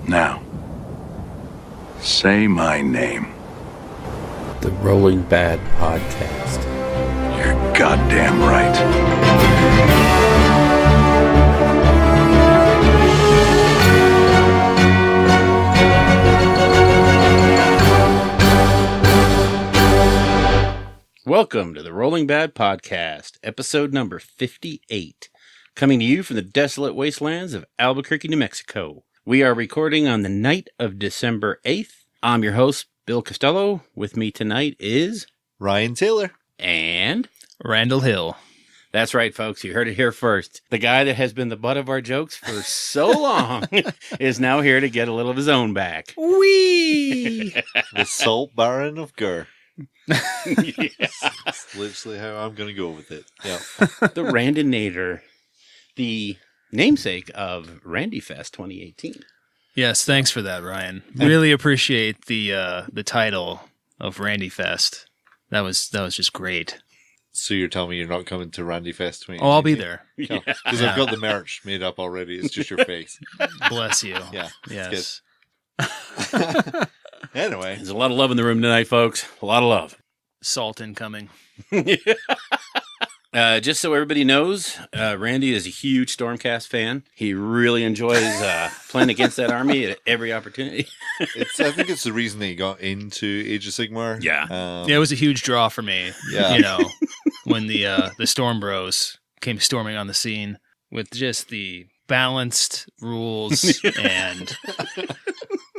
Now, say my name. The Rolling Bad Podcast. You're goddamn right. Welcome to the Rolling Bad Podcast, episode number 58, coming to you from the desolate wastelands of Albuquerque, New Mexico. We are recording on the night of December 8th. I'm your host, Bill Costello. With me tonight is Ryan Taylor and Randall Hill. That's right, folks. You heard it here first. The guy that has been the butt of our jokes for so long is now here to get a little of his own back. Whee! the Salt Baron of Gur. Yeah. That's literally how I'm going to go with it. Yeah. The Randinator, the namesake of Randy Fest 2018. Yes, thanks for that, Ryan. Really appreciate the title of Randy Fest. That was just great. So you're telling me you're not coming to Randy Fest 2018? Oh, I'll be there. Because I've got the merch made up already. It's just your face. Bless you. Yeah. Yes. Anyway. There's a lot of love in the room tonight, folks. A lot of love. Salt incoming. Just so everybody knows, Randy is a huge Stormcast fan. He really enjoys playing against that army at every opportunity. I think it's the reason that he got into Age of Sigmar. Yeah. It was a huge draw for me. Yeah. You know, when the Storm Bros came storming on the scene with just the balanced rules and,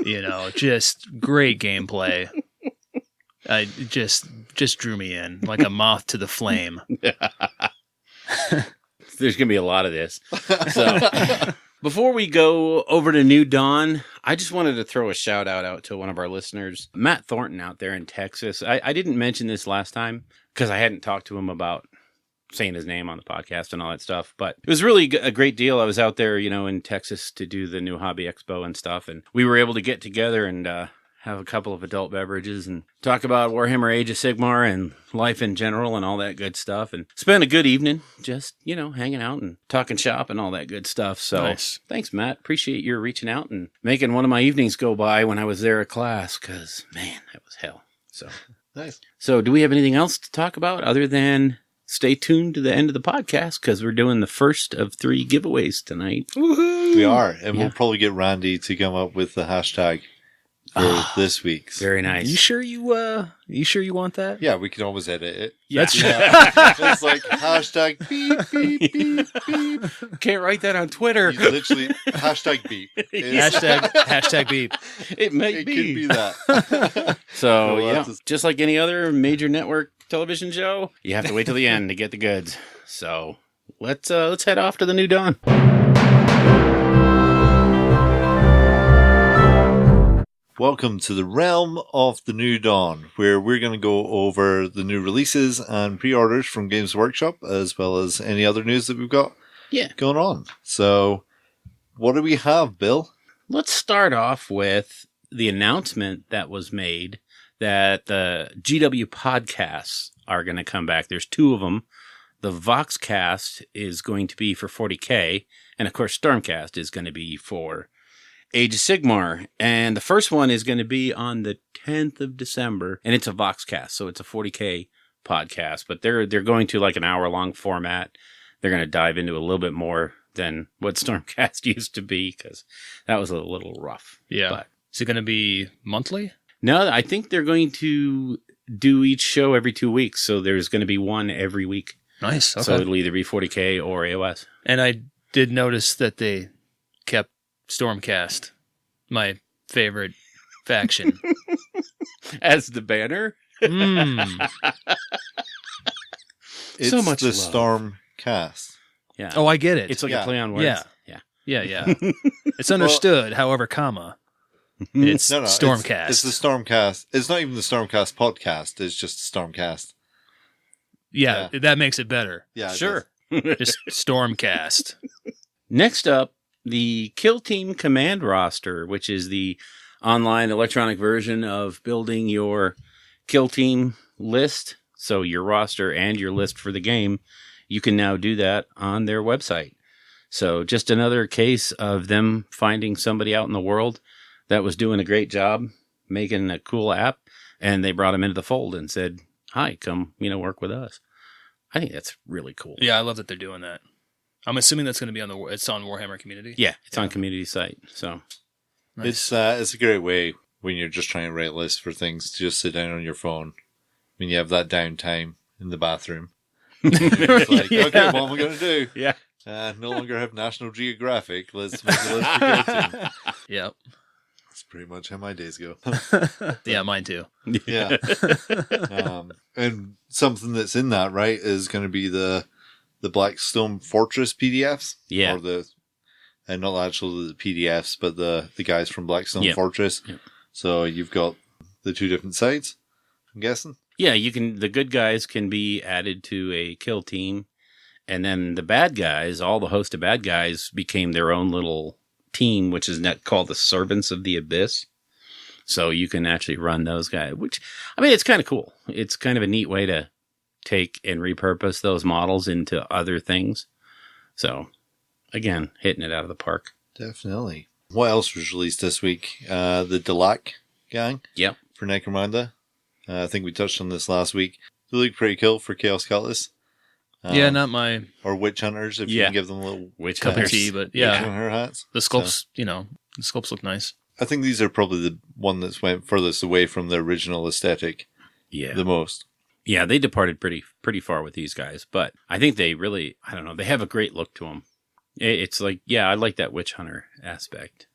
you know, just great gameplay. It just drew me in like a moth to the flame. There's going to be a lot of this. So, before we go over to New Dawn, I just wanted to throw a shout out to one of our listeners, Matt Thornton out there in Texas. I didn't mention this last time because I hadn't talked to him about saying his name on the podcast and all that stuff, but it was really a great deal. I was out there, you know, in Texas to do the new Hobby Expo and stuff, and we were able to get together and have a couple of adult beverages and talk about Warhammer Age of Sigmar and life in general and all that good stuff, and spend a good evening just, you know, hanging out and talking shop and all that good stuff. So nice. Thanks, Matt. Appreciate your reaching out and making one of my evenings go by when I was there at class, because, man, that was hell. So Nice. So do we have anything else to talk about other than stay tuned to the end of the podcast, because we're doing the first of 3 giveaways tonight. Woohoo! We are. And Yeah. we'll probably get Randy to come up with the hashtag for this week's. Very nice. You sure you want that? Yeah, we can always edit it. Yeah. That's true. It's like hashtag beep, beep, beep, beep. Can't write that on Twitter. You literally hashtag beep. Hashtag beep. It may It be. could be that. So, Well, yeah, that's- just like any other major network television show, you have to wait till the end to get the goods. So, let's head off to the New Dawn. Welcome to the realm of the New Dawn, where we're going to go over the new releases and pre-orders from Games Workshop, as well as any other news that we've got going on. So, what do we have, Bill? Let's start off with the announcement that was made that the GW podcasts are going to come back. There's 2 of them. The Voxcast is going to be for 40K, and of course Stormcast is going to be for Age of Sigmar. And the first one is going to be on the 10th of December, and it's a Voxcast, so it's a 40K podcast, but they're going to like an hour-long format. They're going to dive into a little bit more than what Stormcast used to be, because that was a little rough. Yeah. But Is it going to be monthly? no, I think they're going to do each show every 2 weeks, so there's going to be one every week. Nice. Okay. So it'll either be 40K or AOS. And I did notice that they kept Stormcast, my favorite faction. As the banner? Mm. It's So much the love. Storm cast. Yeah. Oh, I get it. It's like Yeah. a play on words. Yeah. Yeah. yeah. It's understood, however, comma. It's No, Stormcast. It's the Stormcast. It's not even the Stormcast podcast. It's just Stormcast. yeah, that makes it better. Yeah, it Sure. Just Stormcast. Next up, the Kill Team Command roster, which is the online electronic version of building your Kill Team list. So your roster and your list for the game, you can now do that on their website. So just another case of them finding somebody out in the world that was doing a great job making a cool app, and they brought him into the fold and said, "Hi, come, work with us." I think that's really cool. Yeah, I love that they're doing that. I'm assuming that's going to be it's on Warhammer Community. Yeah, it's on community site. So nice. It's a great way when you're just trying to write lists for things to just sit down on your phone when you have that downtime in the bathroom. It's like, okay, what am I going to do? Yeah. No longer have National Geographic. Let's make a list for go-to. Yep. That's pretty much how my days go. Yeah, mine too. Yeah. And something that's in that, right, is going to be the Blackstone Fortress PDFs. Yeah. Or and not actually the PDFs, but the guys from Blackstone Fortress. Yep. So you've got the two different sides, I'm guessing. Yeah, the good guys can be added to a kill team, and then the bad guys, all the host of bad guys, became their own little team, which is called the Servants of the Abyss. So you can actually run those guys, which, it's kind of cool. It's kind of a neat way to take and repurpose those models into other things. So, again, hitting it out of the park. Definitely. What else was released this week? The Delac gang. Yep. For Necromunda. I think we touched on this last week. They look pretty cool for Chaos Cutlass. Yeah, not my... Or Witch Hunters, if you can give them a little... Witch cup Hunters. of tea, but yeah. Witch Hunter hats. The sculpts, the sculpts look nice. I think these are probably the one that's went furthest away from the original aesthetic. Yeah. The most. Yeah, they departed pretty far with these guys, but I think they really, I don't know, they have a great look to them. It's like, I like that Witch Hunter aspect.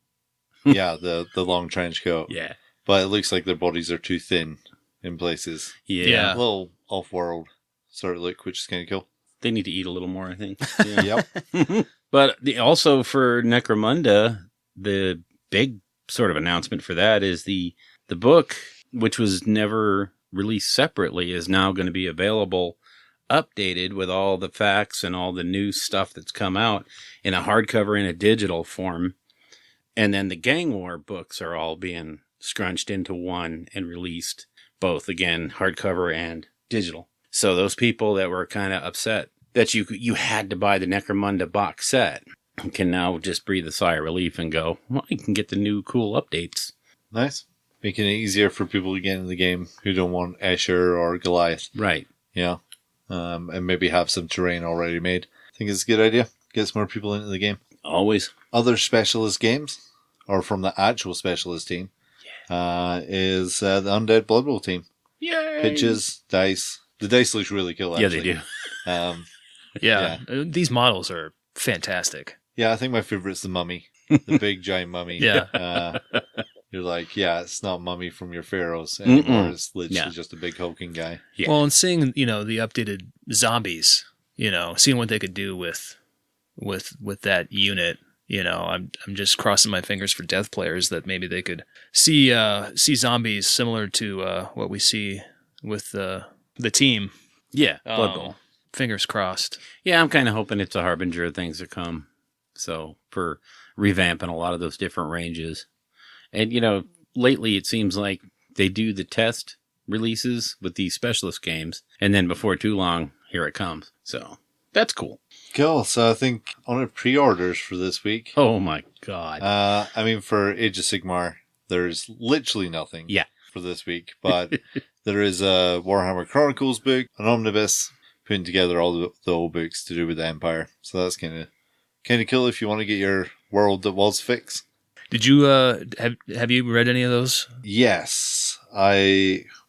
Yeah, the long trench coat. Yeah. But it looks like their bodies are too thin in places. Yeah. A little off-world sort of look, which is kind of cool. They need to eat a little more, I think. Yeah. Yep. But also for Necromunda, the big sort of announcement for that is the book, which was never released separately, is now going to be available updated with all the facts and all the new stuff that's come out in a hardcover and a digital form. And then the Gang War books are all being scrunched into one and released, both, again, hardcover and digital. So those people that were kind of upset that you had to buy the Necromunda box set can now just breathe a sigh of relief and go, well, I can get the new cool updates. Nice. Making it easier for people to get in the game who don't want Escher or Goliath. Right. Yeah. And maybe have some terrain already made. I think it's a good idea. Gets more people into the game. Always. Other specialist games, or from the actual specialist team, is the Undead Blood Bowl team. Yay! Pitches, dice. The dice looks really cool, actually. Yeah, they do. Yeah. These models are fantastic. Yeah, I think my favorite's the mummy. The big giant mummy. Yeah. You're like, it's not Mummy from your pharaohs anymore. It's literally just a big hulking guy. Yeah. Well, and seeing, the updated zombies, seeing what they could do with that unit, I'm just crossing my fingers for Death players that maybe they could see zombies similar to what we see with the team. Yeah, Blood Bowl. Fingers crossed. Yeah, I'm kind of hoping it's a harbinger of things to come. So, for revamping a lot of those different ranges. And, lately it seems like they do the test releases with these specialist games, and then before too long, here it comes. So, that's cool. Cool. So I think on our pre-orders for this week. Oh my God. For Age of Sigmar, there's literally nothing for this week, but there is a Warhammer Chronicles book, an omnibus, putting together all the old books to do with the Empire. So that's kind of cool if you want to get your world that was fixed. Did you have you read any of those? Yes.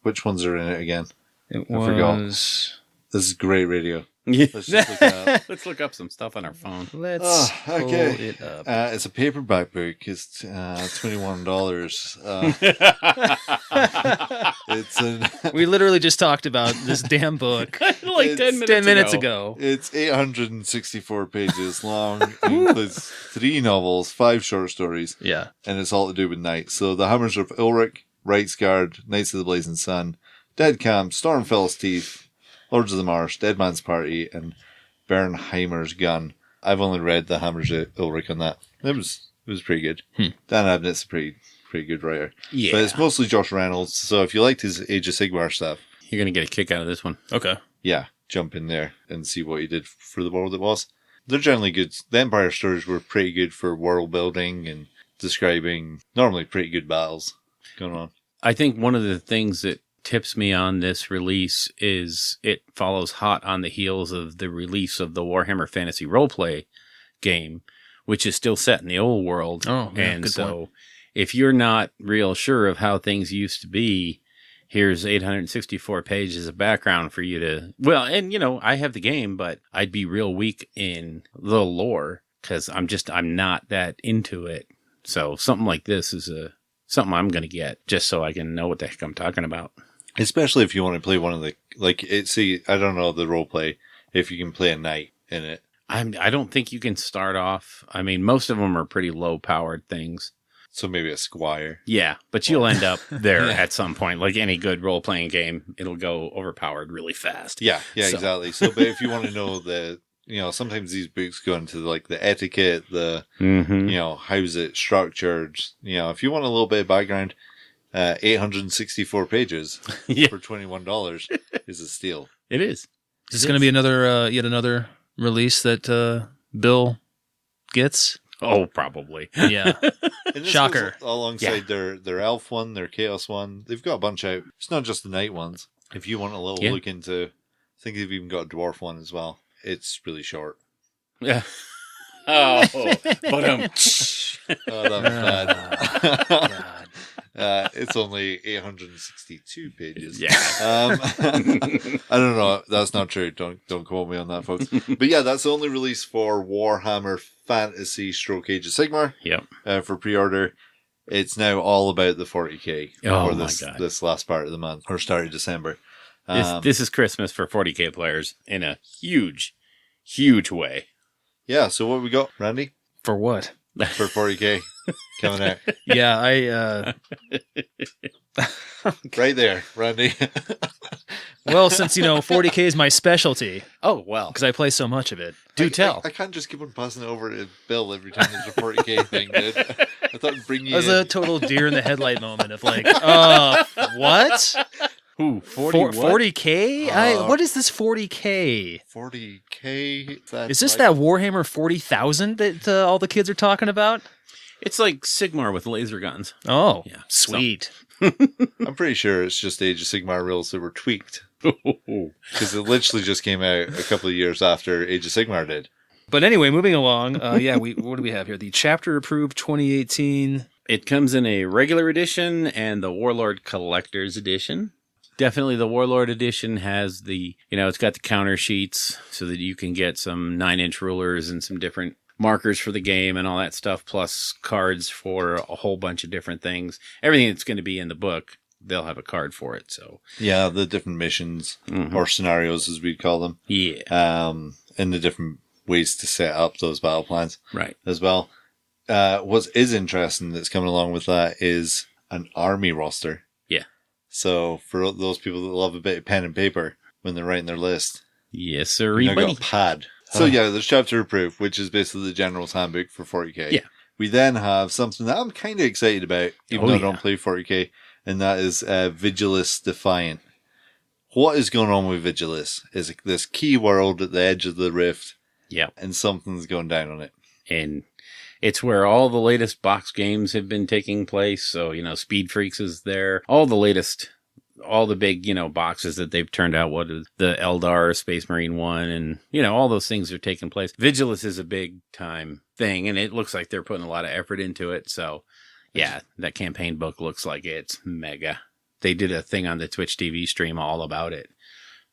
Which ones are in it again? I forgot. This is great radio. Let's just look it up. Let's look up some stuff on our phone. Let's pull it up. It's a paperback book. It's $21. We literally just talked about this damn book like 10 minutes ago. It's 864 pages long. Includes 3 novels, 5 short stories. Yeah. And it's all to do with Night. So the Hammers of Ulrich, Right's Guard, Knights of the Blazing Sun, Dead Camp, Stormfell's Teeth, Lords of the Marsh, Dead Man's Party, and Bernheimer's Gun. I've only read the Hammers of Ulrich on that. It was pretty good. Dan Abnett's a pretty good writer. Yeah. But it's mostly Josh Reynolds, so if you liked his Age of Sigmar stuff, you're going to get a kick out of this one. Okay. Yeah, jump in there and see what he did for the world it was. they're generally good. The Empire stories were pretty good for world building and describing normally pretty good battles going on. I think one of the things that tips me on this release is it follows hot on the heels of the release of the Warhammer Fantasy roleplay game, which is still set in the old world. Oh, yeah, and good so point. if you're not real sure of how things used to be, here's 864 pages of background for you to, well, and I have the game, but I'd be real weak in the lore because I'm not that into it. So something like this is something I'm going to get just so I can know what the heck I'm talking about. Especially if you want to play one of the, I don't know the role play, if you can play a knight in it. I don't think you can start off. I mean, most of them are pretty low powered things. So maybe a squire. Yeah, but you'll end up there at some point. Like any good role playing game, it'll go overpowered really fast. Yeah, exactly. So, but if you want to know sometimes these books go into the etiquette, how's it structured. If you want a little bit of background, 864 pages for $21 is a steal. It is. Is this going to be another yet another release that Bill gets? Oh, probably. Yeah. Shocker. Alongside their elf one, their chaos one. They've got a bunch out. It's not just the night ones. If you want a little look into, I think they've even got a dwarf one as well. It's really short. Yeah. Oh, but that was bad. It's only 862 pages. Yeah. I don't know. That's not true. Don't quote me on that, folks. But yeah, that's the only release for Warhammer Fantasy / Age of Sigmar. Yep. For pre-order. It's now all about the 40k for this last part of the month or start of December. This is Christmas for 40k players in a huge, huge way. Yeah. So what we got, Randy? For what? For 40k coming out. Yeah, Right there, Randy. Well, since 40k is my specialty. Oh, well. Because I play so much of it. Do tell. I can't just keep on passing it over to Bill every time there's a 40k thing, dude. I thought it'd bring you It was in. a total deer in the headlight moment of what? Ooh, 40k? What is this 40k? 40k? Is this that Warhammer 40,000 that all the kids are talking about? It's like Sigmar with laser guns. Oh, yeah, sweet. I'm pretty sure it's just Age of Sigmar rules that were tweaked. Because it literally just came out a couple of years after Age of Sigmar did. But anyway, moving along. What do we have here? The chapter approved 2018. It comes in a regular edition and the Warlord Collector's Edition. Definitely the Warlord Edition has the, it's got the counter sheets so that you can get some 9-inch rulers and some different markers for the game and all that stuff, plus cards for a whole bunch of different things. Everything that's going to be in the book, they'll have a card for it. So yeah, the different missions or scenarios, as we'd call them. Yeah. And the different ways to set up those battle plans. Right. As well. What is interesting that's coming along with that is an army roster. Yeah. So for those people that love a bit of pen and paper when they're writing their list. Yes, sir. You've got a pad. So yeah, there's chapter approved, which is basically the General's Handbook for 40k. Yeah. We then have something that I'm kind of excited about, even though I don't play 40k, and that is Vigilus Defiant. What is going on with Vigilus is this key world at the edge of the rift. Yeah. And something's going down on it. And it's where all the latest box games have been taking place. So, Speed Freaks is there. All the big, boxes that they've turned out. What is the Eldar Space Marine 1 and, all those things are taking place. Vigilus is a big time thing and it looks like they're putting a lot of effort into it. So yeah, that campaign book looks like it's mega. They did a thing on the Twitch TV stream all about it.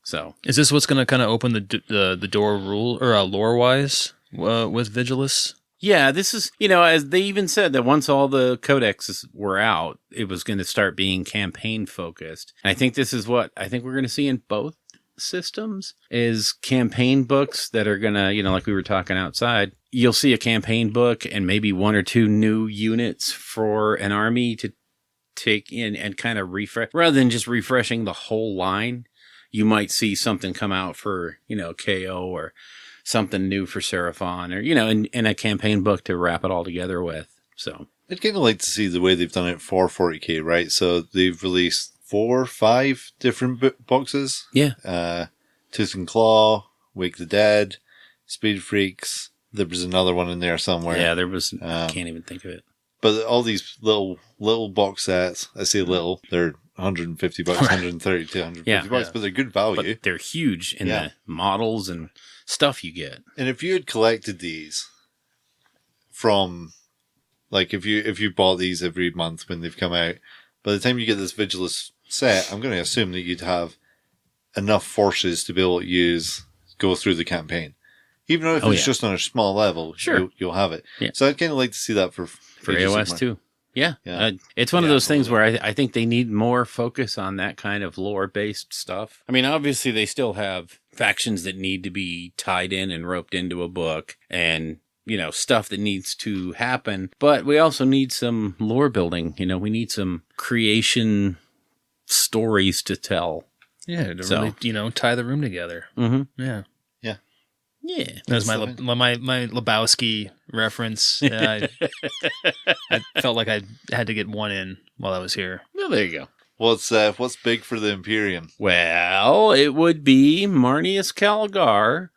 So is this what's going to kind of open the door lore wise with Vigilus? Yeah, this is, as they even said that once all the codexes were out, it was going to start being campaign focused. And I think this is what I think we're going to see in both systems is campaign books that are going to, like we were talking outside, you'll see a campaign book and maybe 1 or 2 new units for an army to take in and kind of refresh rather than just refreshing the whole line. You might see something come out for, KO or something new for Seraphon or, in a campaign book to wrap it all together with. So I'd kind of like to see the way they've done it for 40k, right? So they've released 4 or 5 different boxes. Yeah. Tooth and Claw, Wake the Dead, Speed Freaks. There was another one in there somewhere. Yeah, there was. I can't even think of it. But all these little box sets, I say little, they're $150, $130 to $150, but they're good value. But they're huge in the models and stuff you get. And if you had collected these from, like, if you bought these every month when they've come out, by the time you get this Vigilus set, I'm going to assume that you'd have enough forces to be able to go through the campaign. Even though if it's just on a small level, you'll have it. Yeah. So I'd kind of like to see that for AOS too. Yeah. It's one of those things where I think they need more focus on that kind of lore-based stuff. I mean, obviously they still have factions that need to be tied in and roped into a book and, stuff that needs to happen. But we also need some lore building. We need some creation stories to tell. Yeah, to really, tie the room together. Mm-hmm. Yeah. Yeah, that was my Lebowski reference. I felt like I had to get one in while I was here. Well, there you go. What's big for the Imperium? Well, it would be Marneus Calgar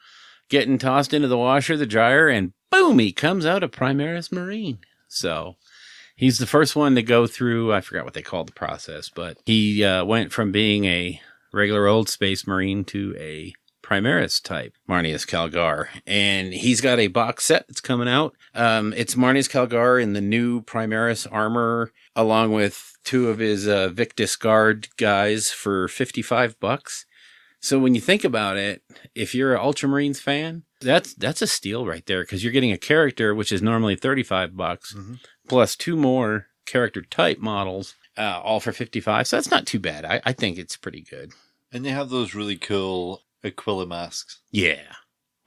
getting tossed into the washer, the dryer, and boom, he comes out a Primaris Marine. So he's the first one to go through. I forgot what they called the process, but he went from being a regular old Space Marine to a Primaris type, Marneus Calgar. And he's got a box set that's coming out. It's Marneus Calgar in the new Primaris armor, along with 2 of his Victus Guard guys for $55. So when you think about it, if you're an Ultramarines fan, that's a steal right there, because you're getting a character which is normally $35, plus 2 more character type models, all for $55. So that's not too bad. I think it's pretty good. And they have those really cool Aquila masks. Yeah.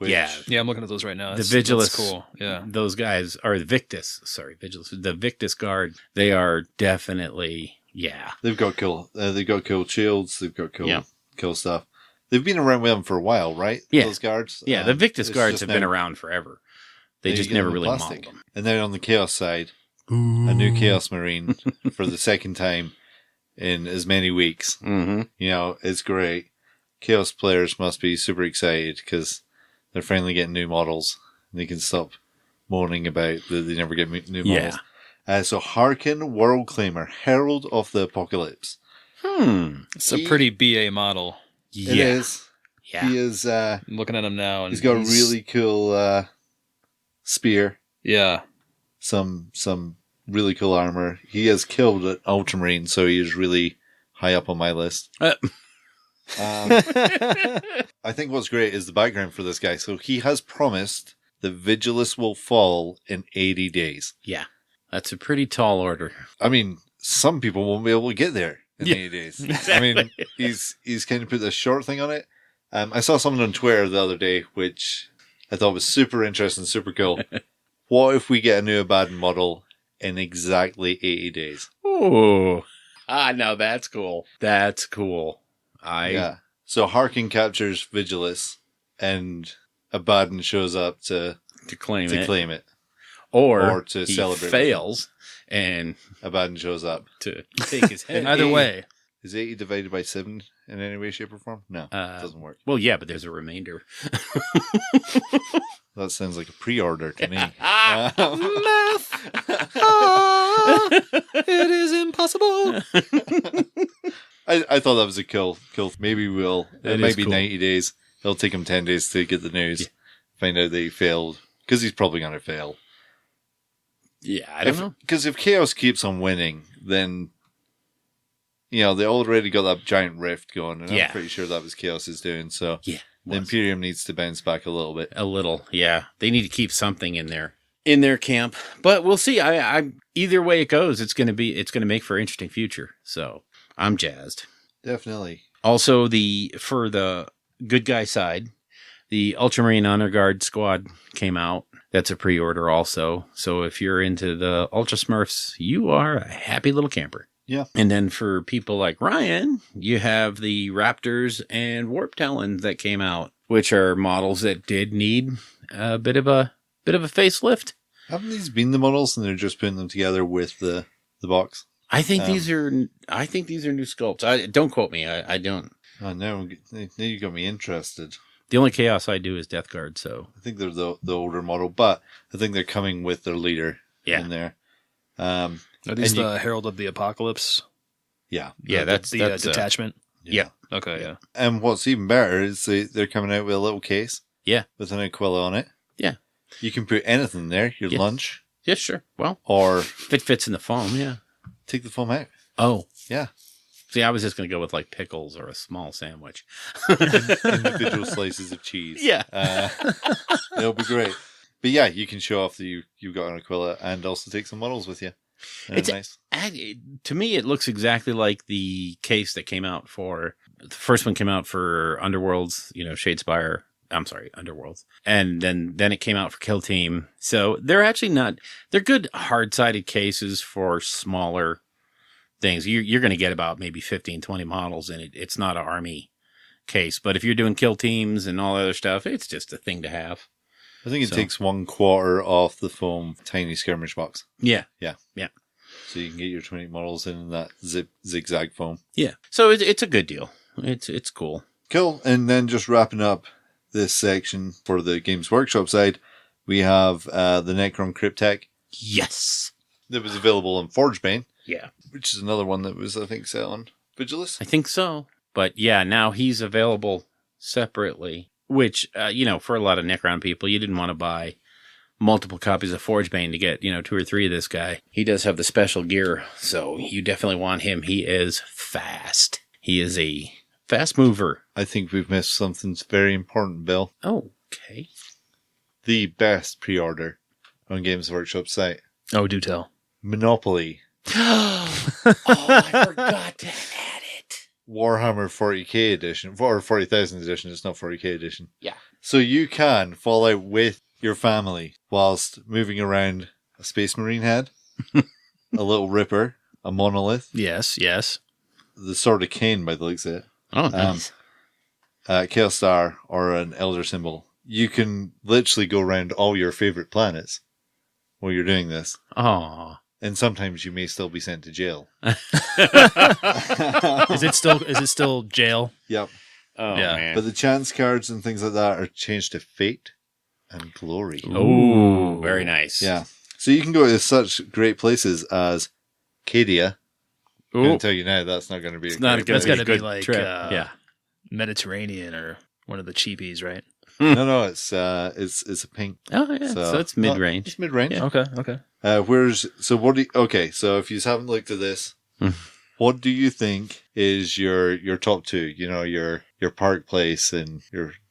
Yeah, I'm looking at those right now. The Vigilus, that's cool. Yeah. Those guys are the Vigilus, the Victus Guard. They are definitely, They've got cool shields. They've got cool stuff. They've been around with them for a while, right? Yeah. Those guards. Yeah, the Victus Guards have been around forever. They just never really modeled them. And then on the Chaos side, a new Chaos Marine for the second time in as many weeks. Mm-hmm. It's great. Chaos players must be super excited because they're finally getting new models. They can stop moaning about that they never get new models. So Harkin, World Claimer, Herald of the Apocalypse. It's a pretty BA model. Yeah. It is. Yeah. He is... I'm looking at him now. And he's got a really cool spear. Yeah. Some really cool armor. He has killed an Ultramarine, so he is really high up on my list. I think what's great is the background for this guy. So he has promised that Vigilus will fall in 80 days. Yeah, that's a pretty tall order. I mean, some people won't be able to get there in 80 days. Exactly. I mean, he's kind of put a short thing on it. I saw something on Twitter the other day, which I thought was super interesting, super cool. What if we get a new Abaddon model in exactly 80 days? Oh, no, that's cool. That's cool. So Harkin captures Vigilus, and Abaddon shows up to claim it. Or to celebrate. Fails, and Abaddon shows up to take his head. Either way. Is 80 divided by 7 in any way, shape, or form? No, it doesn't work. Well, yeah, but there's a remainder. That sounds like a pre-order to me. Math! It is impossible! I thought that was a cool. Maybe it might be cool. 90 days. It'll take him 10 days to get the news. Find out that he failed. Because he's probably going to fail. Yeah, I don't know. Because if Chaos keeps on winning, then... they already got that giant rift going. And I'm pretty sure that was Chaos's doing. So the Imperium needs to bounce back a little bit. A little, yeah. They need to keep something in their camp. But we'll see. I either way it goes, it's going to make for an interesting future. So... I'm jazzed. Definitely. Also, for the good guy side, the Ultramarine Honor Guard squad came out. That's a pre-order also. So if you're into the Ultra Smurfs, you are a happy little camper. Yeah. And then for people like Ryan, you have the Raptors and Warp Talons that came out, which are models that did need a bit of a facelift. Haven't these been the models and they're just putting them together with the box? I think these are new sculpts. Don't quote me. I don't. Oh no! You got me interested. The only chaos I do is Death Guard, so... I think they're the older model, but I think they're coming with their leader in there. Are these the Herald of the Apocalypse? Yeah. Yeah, that's detachment? Yeah. Okay, yeah. And what's even better is they're coming out with a little case. Yeah. With an Aquila on it. Yeah. You can put anything in there, your lunch. Yeah, sure. Well, or... if it fits in the foam, yeah. Take the foam out. Oh. Yeah. See, I was just going to go with like pickles or a small sandwich. Individual slices of cheese. Yeah. It'll be great. But yeah, you can show off that you've got an Aquila and also take some models with you. It's nice. To me, it looks exactly like the case that came out for... The first one came out for Underworlds, Shadespire. I'm sorry, Underworlds. And then it came out for Kill Team. So they're actually not... They're good hard-sided cases for smaller things. You're going to get about maybe 15, 20 models in it. It's not an army case. But if you're doing Kill Teams and all that other stuff, it's just a thing to have. I think it takes 1/4 off the foam tiny skirmish box. Yeah. Yeah. Yeah. So you can get your 20 models in that zigzag foam. Yeah. So it's a good deal. It's cool. Cool. And then just wrapping up this section for the Games Workshop side, we have the Necron Cryptek. Yes. That was available on Forgebane. Yeah. Which is another one that was, I think, set on Vigilus. I think so. But yeah, now he's available separately, which, for a lot of Necron people, you didn't want to buy multiple copies of Forgebane to get, 2 or 3 of this guy. He does have the special gear, so you definitely want him. He is fast. He is a fast mover. I think we've missed something very important, Bill. Oh, okay. The best pre-order on Games Workshop site. Oh, do tell. Monopoly. I forgot to add it. Warhammer 40k edition, or 40,000 edition. It's not 40k edition. Yeah. So you can fall out with your family whilst moving around a Space Marine head, a little Ripper, a Monolith. Yes, yes. The Sword of Cain, by the looks of it. Oh, nice. Chaos Star, or an Elder Symbol. You can literally go around all your favorite planets while you're doing this. Oh. And sometimes you may still be sent to jail. Is it still jail? Yep. Oh, yeah. man. But the chance cards and things like that are changed to Fate and Glory. Oh, very nice. Yeah. So you can go to such great places as Cadia. I'm going to tell you now, that's not going to be That's got to be like trip. Mediterranean or one of the cheapies, right? No, it's a pink. Oh, yeah. So it's mid-range. It's mid-range. Yeah. Okay. So if you haven't looked at this, what do you think is your top 2? Your Park Place and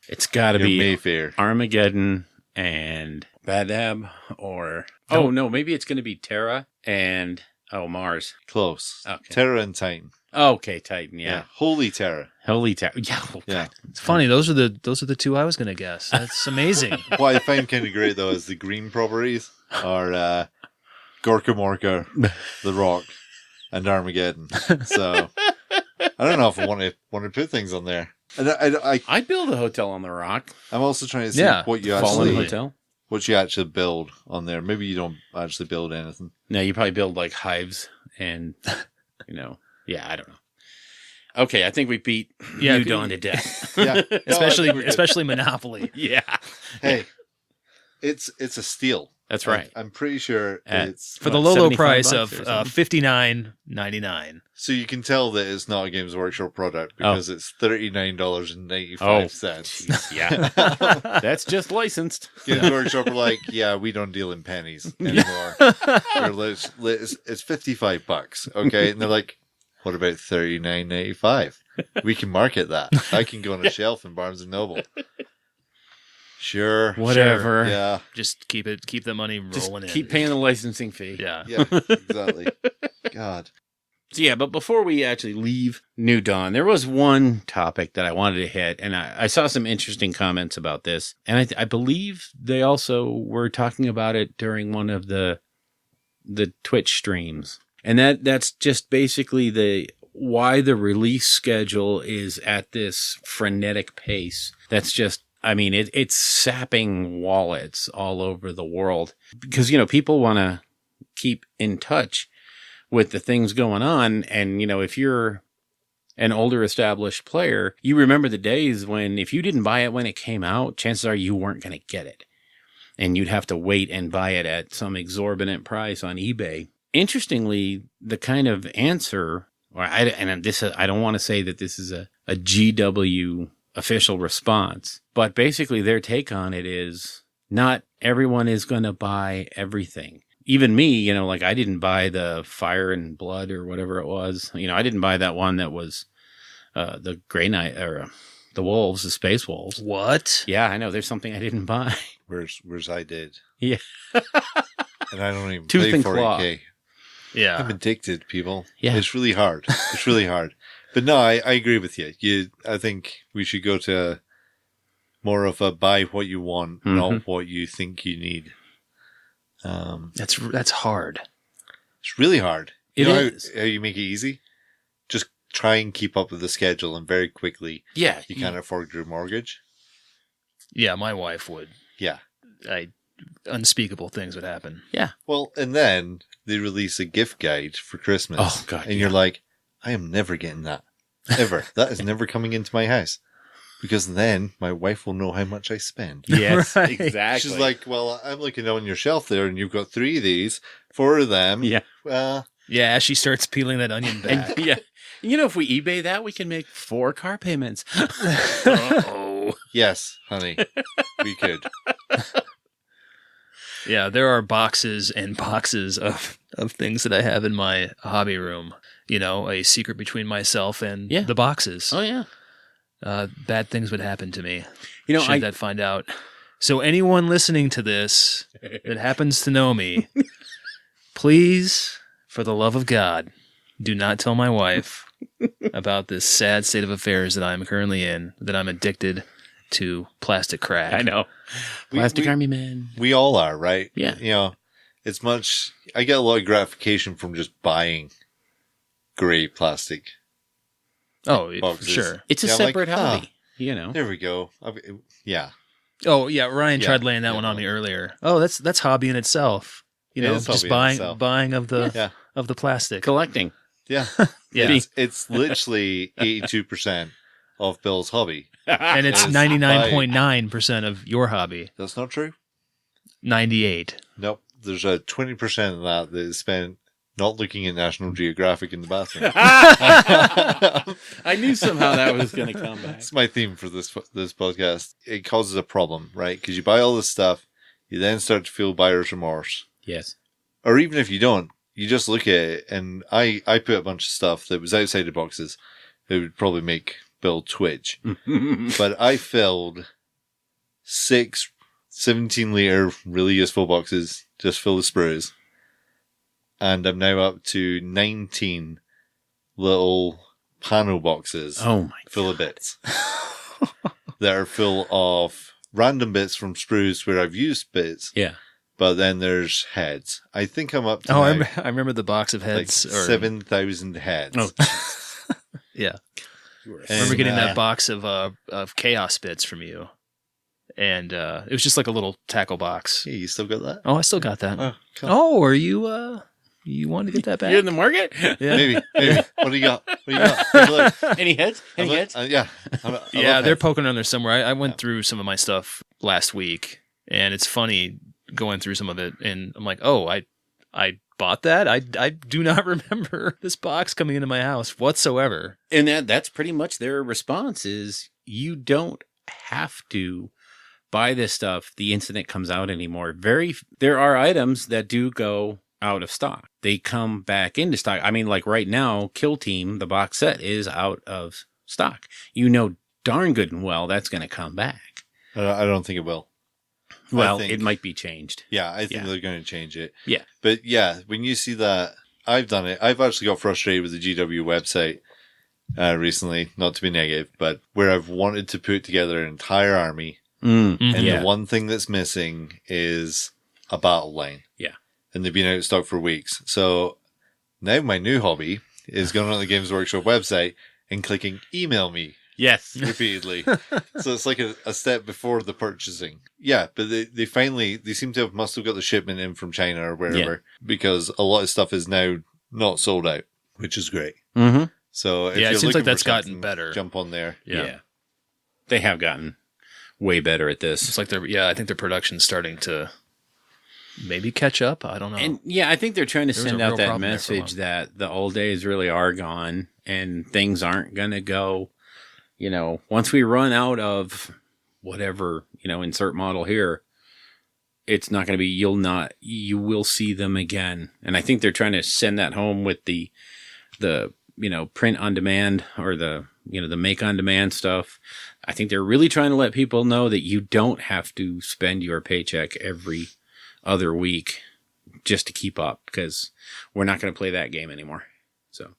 it's got to be Mayfair, Armageddon and Badab, or no, maybe it's going to be Terra and Mars. Close. Okay. Terra and Titan. Okay, Titan. Yeah. Holy Terra. Holy Terra. Yeah. Yeah. It's funny. Those are the 2 I was going to guess. That's amazing. What I find kind of great though is the green properties are Gorka Morka, The Rock, and Armageddon. So I don't know if I want to put things on there. And I'd build a hotel on the Rock. I'm also trying to see what you actually build on there. Maybe you don't actually build anything. No, you probably build like hives and yeah, I don't know. Okay, I think we beat New Dawn to death. Yeah, especially Monopoly. Yeah. Hey, it's a steal. That's right. I'm pretty sure it's for the low price of $59.99. So you can tell that it's not a Games Workshop product because it's $39.95. Yeah, that's just licensed. Games Workshop are like, we don't deal in pennies anymore. It's $55, okay? And they're like, what about $39.95? We can market that. I can go on a shelf in Barnes and Noble. Sure. Whatever. Sure. Yeah. Just keep the money rolling in. Keep paying the licensing fee. Yeah. Yeah, exactly. God. So yeah, but before we actually leave New Dawn, there was one topic that I wanted to hit, and I saw some interesting comments about this, and I believe they also were talking about it during one of the Twitch streams, and that's just basically why the release schedule is at this frenetic pace. That's just, it's sapping wallets all over the world because, people want to keep in touch with the things going on. And, if you're an older established player, you remember the days when if you didn't buy it when it came out, chances are you weren't going to get it. And you'd have to wait and buy it at some exorbitant price on eBay. Interestingly, the kind of answer, I don't want to say that this is a GW official response, but basically their take on it is not everyone is going to buy everything. Even me, like I didn't buy the Fire and Blood or whatever it was. I didn't buy that one that was the Grey Knight or the Wolves, the Space Wolves. What? Yeah, I know. There's something I didn't buy. Where's I did. Yeah. And I don't even Tooth play and 40K. claw. Yeah. I'm addicted, people. Yeah. It's really hard. It's really hard. But no, I agree with you. I think we should go to more of a buy what you want, not what you think you need. That's hard. It's really hard. You It know is. how you make it easy? Just try and keep up with the schedule, and very quickly Yeah. you can't afford your mortgage. Yeah, my wife would. Yeah. Unspeakable things would happen. Yeah. Well, and then they release a gift guide for Christmas. Oh, God. And you're like, I am never getting that. Ever. That is never coming into my house. Because then my wife will know how much I spend. Yes, Right. exactly. She's like, well, I'm looking on your shelf there and you've got 3 of these, 4 of them. yeah. Yeah, as she starts peeling that onion back. Yeah. If we eBay that, we can make 4 car payments. Uh-oh. Yes, honey, we could. Yeah, there are boxes and boxes of things that I have in my hobby room. A secret between myself and the boxes. Oh, yeah. Bad things would happen to me. Should that find out. So anyone listening to this that happens to know me, please, for the love of God, do not tell my wife about this sad state of affairs that I'm currently in, that I'm addicted to plastic crack. I know. Plastic Army Man. We all are, right? Yeah. It's much, I get a lot of gratification from just buying gray plastic. Oh, boxes. Sure. It's a I'm separate like, hobby, There we go. Yeah. Oh, yeah, Ryan Yeah, tried laying that one on me earlier. Oh, that's hobby in itself. It's Just hobby in itself. buying of the plastic. Collecting. Yeah. Yeah. It's literally 82% of Bill's hobby. And it's Yes. 99.9% of your hobby. That's not true? 98. Nope. There's a 20% of that is spent not looking at National Geographic in the bathroom. I knew somehow that was going to come back. That's my theme for this podcast. It causes a problem, right? Because you buy all this stuff, you then start to feel buyer's remorse. Yes. Or even if you don't, you just look at it, and I put a bunch of stuff that was outside the boxes. It would probably make Bill twitch. But I filled 6 17-liter really useful boxes just full of sprues. And I'm now up to 19 little panel boxes full of bits that are full of random bits from sprues where I've used bits. Yeah. But then there's heads. I think I'm up to I remember the box of heads. like 7,000 heads. Oh, Yeah. I And, remember getting that box of chaos bits from you. And it was just like a little tackle box. Yeah, you still got that? Oh, I still got that. Oh, cool. Oh, are you you want to get that back? You're in the market? Yeah. Maybe. What do you got? Take a look. Any heads? Any heads? Yeah. Yeah, they're poking on there somewhere. I went through some of my stuff last week, and it's funny going through some of it, and I'm like, oh, I bought that? I do not remember this box coming into my house whatsoever. And that's pretty much their response is you don't have to buy this stuff the instant it comes out anymore. There are items that do go out of stock. They come back into stock. I mean, like right now, Kill Team, the box set, is out of stock. You know darn good and well that's going to come back. I don't think it will. Well, it might be changed. Yeah, I think they're going to change it. Yeah. But yeah, when you see that, I've done it. I've actually got frustrated with the GW website recently, not to be negative, but where I've wanted to put together an entire army, and the one thing that's missing is a battle line. Yeah. And they've been out of stock for weeks. So now my new hobby is going on the Games Workshop website and clicking email me. Yes. Repeatedly. So it's like a step before the purchasing. Yeah, but they seem to must have got the shipment in from China or wherever, because a lot of stuff is now not sold out, which is great. Mm-hmm. So if it you're seems looking like that's for something, gotten better. Jump on there. Yeah. They have gotten way better at this. It's like I think their production's starting to maybe catch up. I don't know. And I think they're trying to send out that message long. that the old days really are gone and things aren't going to go, once we run out of whatever, insert model here, it's not going to be, you will see them again. And I think they're trying to send that home with the print on demand or the make on demand stuff. I think they're really trying to let people know that you don't have to spend your paycheck every other week just to keep up, because we're not going to play that game anymore. So,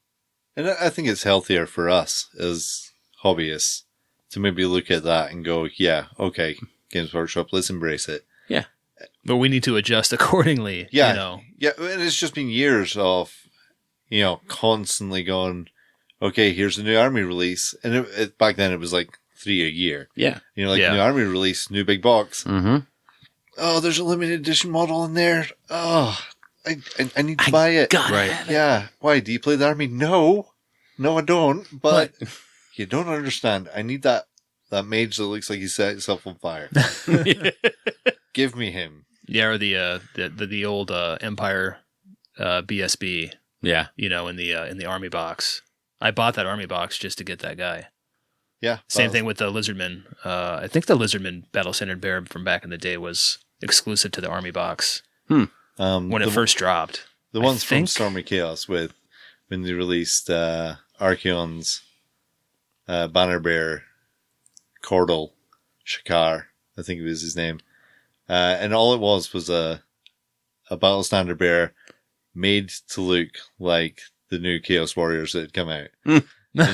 and I think it's healthier for us as hobbyists to maybe look at that and go, yeah, okay, Games Workshop, let's embrace it. Yeah. But we need to adjust accordingly. Yeah. Yeah. And it's just been years of, constantly going, okay, here's the new army release. And back then it was like 3 a year. Yeah. New army release, new big box. Mm-hmm. Oh, there's a limited edition model in there. Oh, I need to buy it. Right. Yeah. Why? Do you play the army? No, I don't. But you don't understand. I need that mage that looks like he set himself on fire. Give me him. Yeah, or the old Empire BSB. Yeah. In the army box. I bought that army box just to get that guy. Yeah. Same thing with the Lizardman. I think the Lizardman Battle-Centered Bear from back in the day was exclusive to the army box when it first dropped. The ones from Stormy Chaos when they released Archeon's Banner Bear, Cordal, Shakar, I think it was his name. And all it was a Battle Standard Bear made to look like the new Chaos Warriors that had come out. And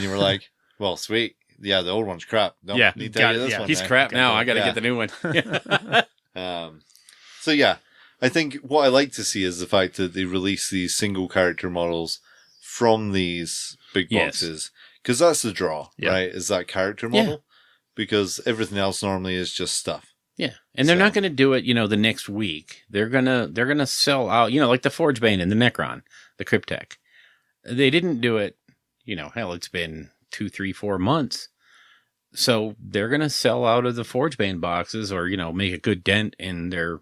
you were like, well, sweet. Yeah, the old one's crap. Don't need to get this one. He's now. crap now. I got to get the new one. So yeah, I think what I like to see is the fact that they release these single character models from these big boxes. Because that's the draw, right? Is that character model. Because everything else normally is just stuff. Yeah. And they're not going to do it, the next week. They're going to sell out, like the Forgebane and the Necron, the Cryptek. They didn't do it, hell, it's been 2, 3, 4 months. So they're going to sell out of the Forgebane boxes or, make a good dent in their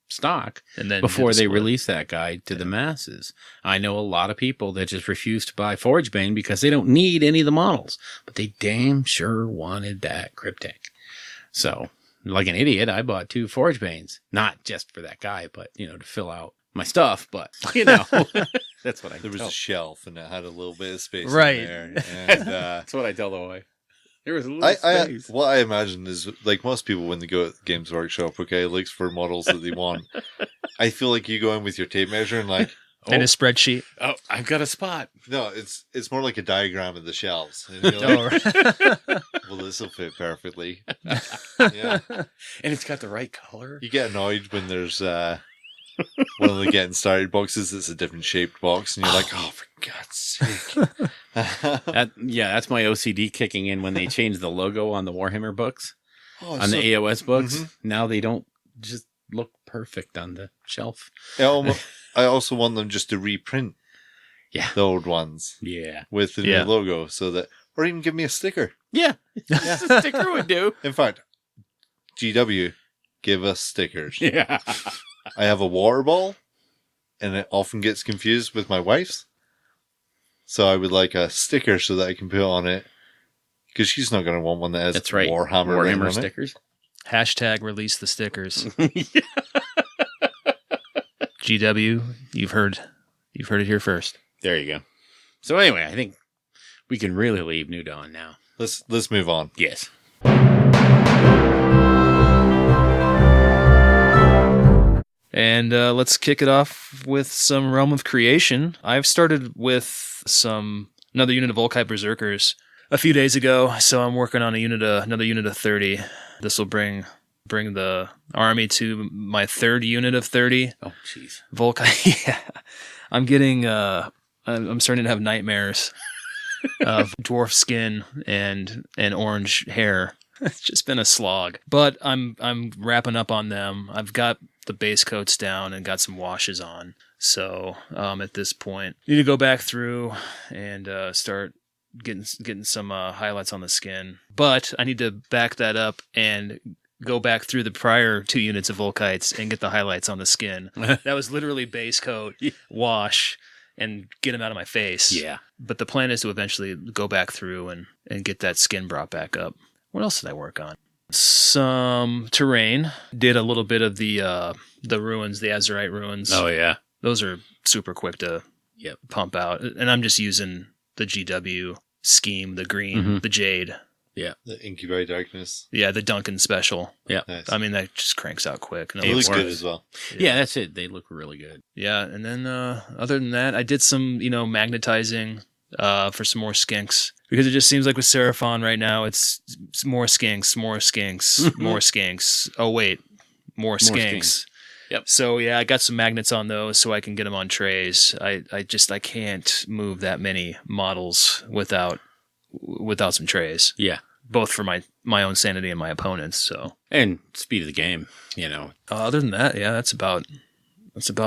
stock and then before they release that guide to the masses. I know a lot of people that just refuse to buy Forgebane because they don't need any of the models, but they damn sure wanted that Cryptek. So, like an idiot, I bought 2 Forgebanes, not just for that guy, but, to fill out my stuff, but, that's what I There was a shelf and it had a little bit of space right. in there. And, that's what I tell the wife. There was a little space. What I imagine is, like most people when they go to Games Workshop, looks for models that they want. I feel like you go in with your tape measure and like... and a spreadsheet. Oh, I've got a spot. No, it's more like a diagram of the shelves. And you're like, well, this will fit perfectly. Yeah. And it's got the right color. You get annoyed when there's one of the getting started boxes that's a different shaped box, and you're like, oh, for God's sake. That's my OCD kicking in when they change the logo on the Warhammer books, on the AOS books. Mm-hmm. Now they don't just look perfect on the shelf. I also want them just to reprint the old ones with the new logo, so that, or even give me a sticker. Yeah. A sticker would do. In fact, GW, give us stickers. Yeah. I have a water ball, and it often gets confused with my wife's. So I would like a sticker so that I can put on it, because she's not going to want one that has Warhammer stickers. Hashtag release the stickers. GW, you've heard it here first. There you go. So anyway, I think we can really leave New Dawn now. Let's move on. Yes. And let's kick it off with some Realm of Creation. I've started with another unit of Volkite Berserkers a few days ago, so I'm working on another unit of 30. This will bring the army to my third unit of 30. Oh, jeez. Volkite, yeah. I'm getting, I'm starting to have nightmares of dwarf skin and orange hair. It's just been a slog. But I'm wrapping up on them. I've got the base coats down and got some washes on. So at this point, need to go back through and start getting some highlights on the skin. But I need to back that up and go back through the prior 2 units of Volkites and get the highlights on the skin. That was literally base coat, wash, and get them out of my face. Yeah. But the plan is to eventually go back through and get that skin brought back up. What else did I work on? Some terrain. Did a little bit of the ruins, the Azurite ruins. Oh, yeah. Those are super quick to pump out. And I'm just using the GW scheme, the green, the jade. Yeah. The Incubi Darkness. Yeah, the Duncan special. Yeah. Nice. I mean, that just cranks out quick. It looks good as well. Yeah, that's it. They look really good. Yeah, and then other than that, I did some, magnetizing for some more skinks. Because it just seems like with Seraphon right now, it's more skinks, more skinks, more skinks. Oh, wait, more skinks. Yep. So, yeah, I got some magnets on those so I can get them on trays. I can't move that many models without some trays. Yeah. Both for my own sanity and my opponents. So, and speed of the game, other than that, yeah, that's about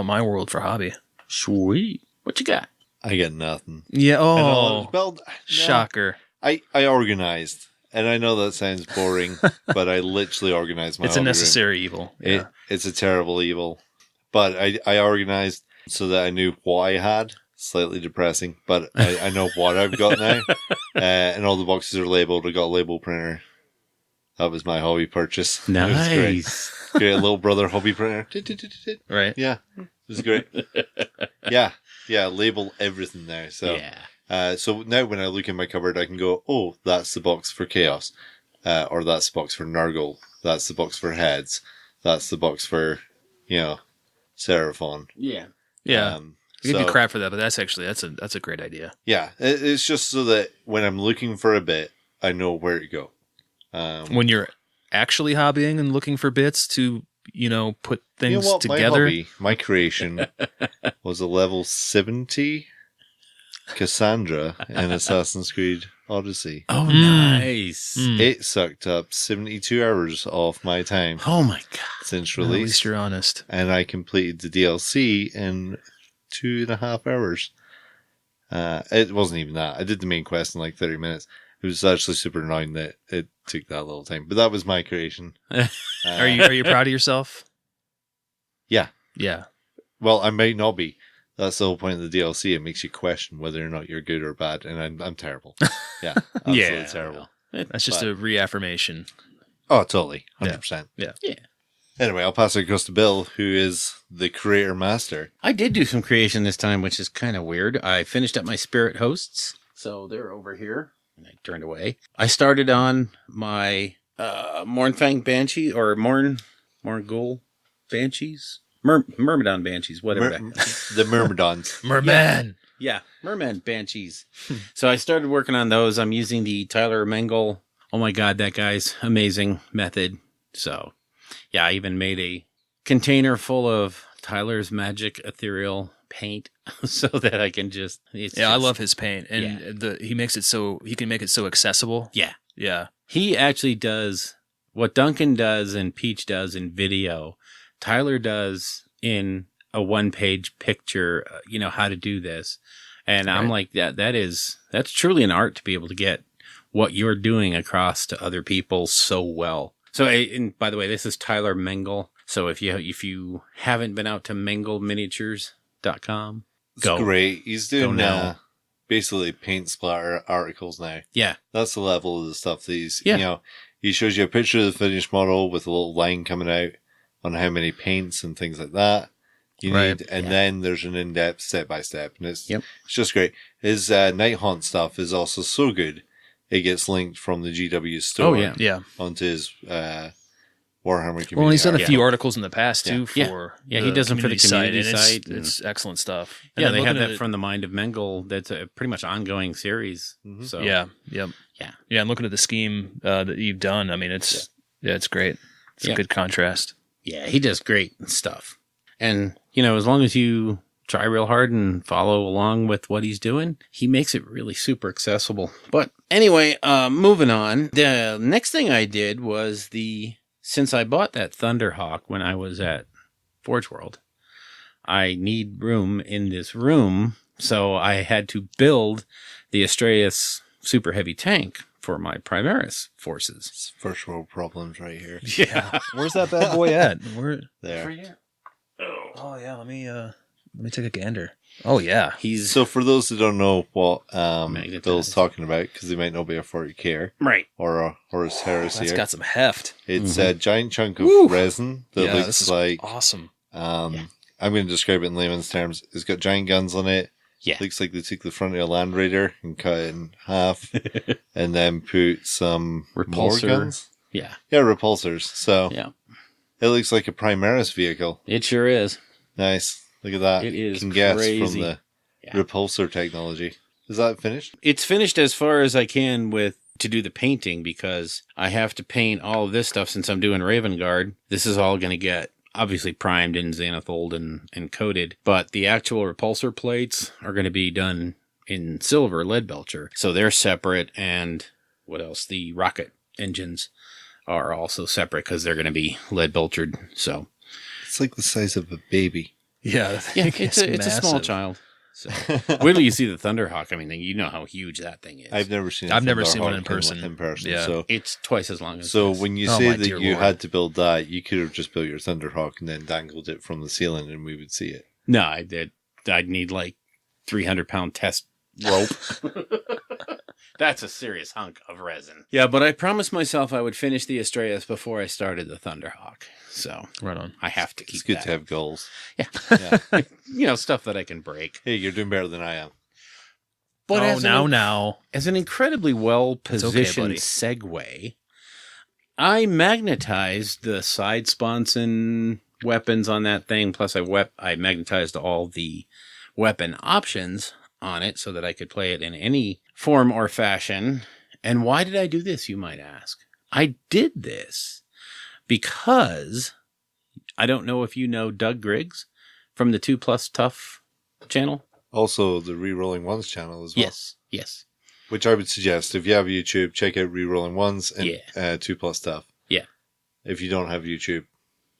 my world for hobby. Sweet. What you got? I got nothing. Yeah. Well, no, shocker. I organized, and I know that sounds boring, but I literally organized my It's a necessary evil. Yeah. It's a terrible evil. But I organized so that I knew what I had. Slightly depressing, but I know what I've got now. And all the boxes are labeled. I got a label printer. That was my hobby purchase. Nice. It was great. Little brother hobby printer. Right. Yeah. It was great. Yeah. Yeah. Label everything now. So, so now when I look in my cupboard, I can go, oh, that's the box for Chaos. Or that's the box for Nurgle. That's the box for Heads. That's the box for, Seraphon. Yeah. Yeah. You give you crap for that, but that's a great idea. Yeah, it's just so that when I'm looking for a bit, I know where to go. When you're actually hobbying and looking for bits to, put things together. My creation was a level 70 Cassandra in Assassin's Creed Odyssey. Oh, nice. It sucked up 72 hours off my time. Oh my god! Since Well, release, at least you're honest. and I completed the DLC in 2.5 hours. It wasn't even that. I did the main quest in like 30 minutes. It was actually super annoying that it took that little time. But that was my creation. Are you proud of yourself? Yeah. Yeah. Well, I might not be. That's the whole point of the DLC. It makes you question whether or not you're good or bad, and I'm terrible. Yeah, absolutely terrible. That's just a reaffirmation. Oh, totally, 100%. Yeah. Anyway, I'll pass it across to Bill, who is the creator master. I did do some creation this time, which is kind of weird. I finished up my spirit hosts, so they're over here, and I turned away. I started on my Mornfang Banshee, or Morgul Banshees? Myrmidon Banshees, whatever. The Myrmidons. Merman! Yeah, Merman Banshees. So I started working on those. I'm using the Tyler Mengel. Oh my god, that guy's amazing method. So, yeah, I even made a container full of Tyler's magic ethereal paint so that I can just... I love his paint. And he makes it so... He can make it so accessible. Yeah. Yeah. He actually does what Duncan does and Peach does in video. Tyler does in a one-page picture, how to do this. And right. I'm like, that's truly an art to be able to get what you're doing across to other people so well. So, and by the way, this is Tyler Mengel. So if you haven't been out to mengelminiatures.com, go. It's great. He's doing basically paint splatter articles now. Yeah. That's the level of the stuff that he's, he shows you a picture of the finished model with a little line coming out on how many paints and things like that you need. And then there's an in-depth step-by-step. And it's just great. His Night Haunt stuff is also so good. It gets linked from the GW store onto his Warhammer community. Well, he's done a few articles in the past, too, for he does them for the community site. It's excellent stuff. And they have that from the Mind of Mengel. That's a pretty much ongoing series. Mm-hmm. So Yeah, I'm looking at the scheme that you've done. I mean, it's great. It's a good contrast. Yeah, he does great stuff. And, as long as you try real hard and follow along with what he's doing, he makes it really super accessible. But anyway, moving on. The next thing I did was since I bought that Thunderhawk when I was at Forge World, I need room in this room. So I had to build the Astraeus super heavy tank for my Primaris forces. It's first world problems right here. Yeah. Where's that bad boy at? Where? There. Oh yeah, let me take a gander. Oh yeah, He's So for those who don't know what Magnetized. Bill's talking about, because they might not be a 40k right. or a Horus Heresy, that's got some heft. it's a giant chunk of Woo! resin that Yeah, this looks is like awesome. I'm going to describe it in layman's terms. It's got giant guns on it. Yeah. Looks like they took the front of a Land Raider and cut it in half, and then put some more Repulsor. guns. Yeah. Yeah, repulsors. So Yeah. it looks like a Primaris vehicle. It sure is. Nice. Look at that. It is Can guess crazy. from the repulsor technology. Is that finished? It's finished as far as I can to do the painting, because I have to paint all of this stuff since I'm doing Raven Guard. This is all going to get obviously primed in Xanathold and coated, but the actual repulsor plates are going to be done in silver lead belcher. So they're separate, and what else? The rocket engines are also separate because they're going to be lead belchered. So It's like the size of a baby. Yeah, it's a small child. So wait till you see the Thunderhawk. I mean, you know how huge that thing is. I've never seen. I've never seen one Thunderhawk in person. In person, Yeah. so It's twice as long as so this. when you Oh, say my that dear you Lord. had to build that, you could have just built your Thunderhawk and then dangled it from the ceiling, and we would see it. No, I did. I'd need like 300-pound test rope. That's a serious hunk of resin. Yeah, but I promised myself I would finish the Astraeus before I started the Thunderhawk. So right on. I have to keep It's good that. to have goals. Yeah. Yeah. Stuff that I can break. Hey, you're doing better than I am. But now. as an incredibly well-positioned buddy. segue, I magnetized the side sponson weapons on that thing, plus I magnetized all the weapon options on it so that I could play it in any form or fashion. And why did I do this, you might ask? I did this because I don't know if you know Doug Griggs from the 2 Plus Tough channel. Also, the Rerolling Ones channel as well. Yes. Which I would suggest, if you have YouTube, check out Rerolling Ones and 2 Plus Stuff. Yeah. If you don't have YouTube,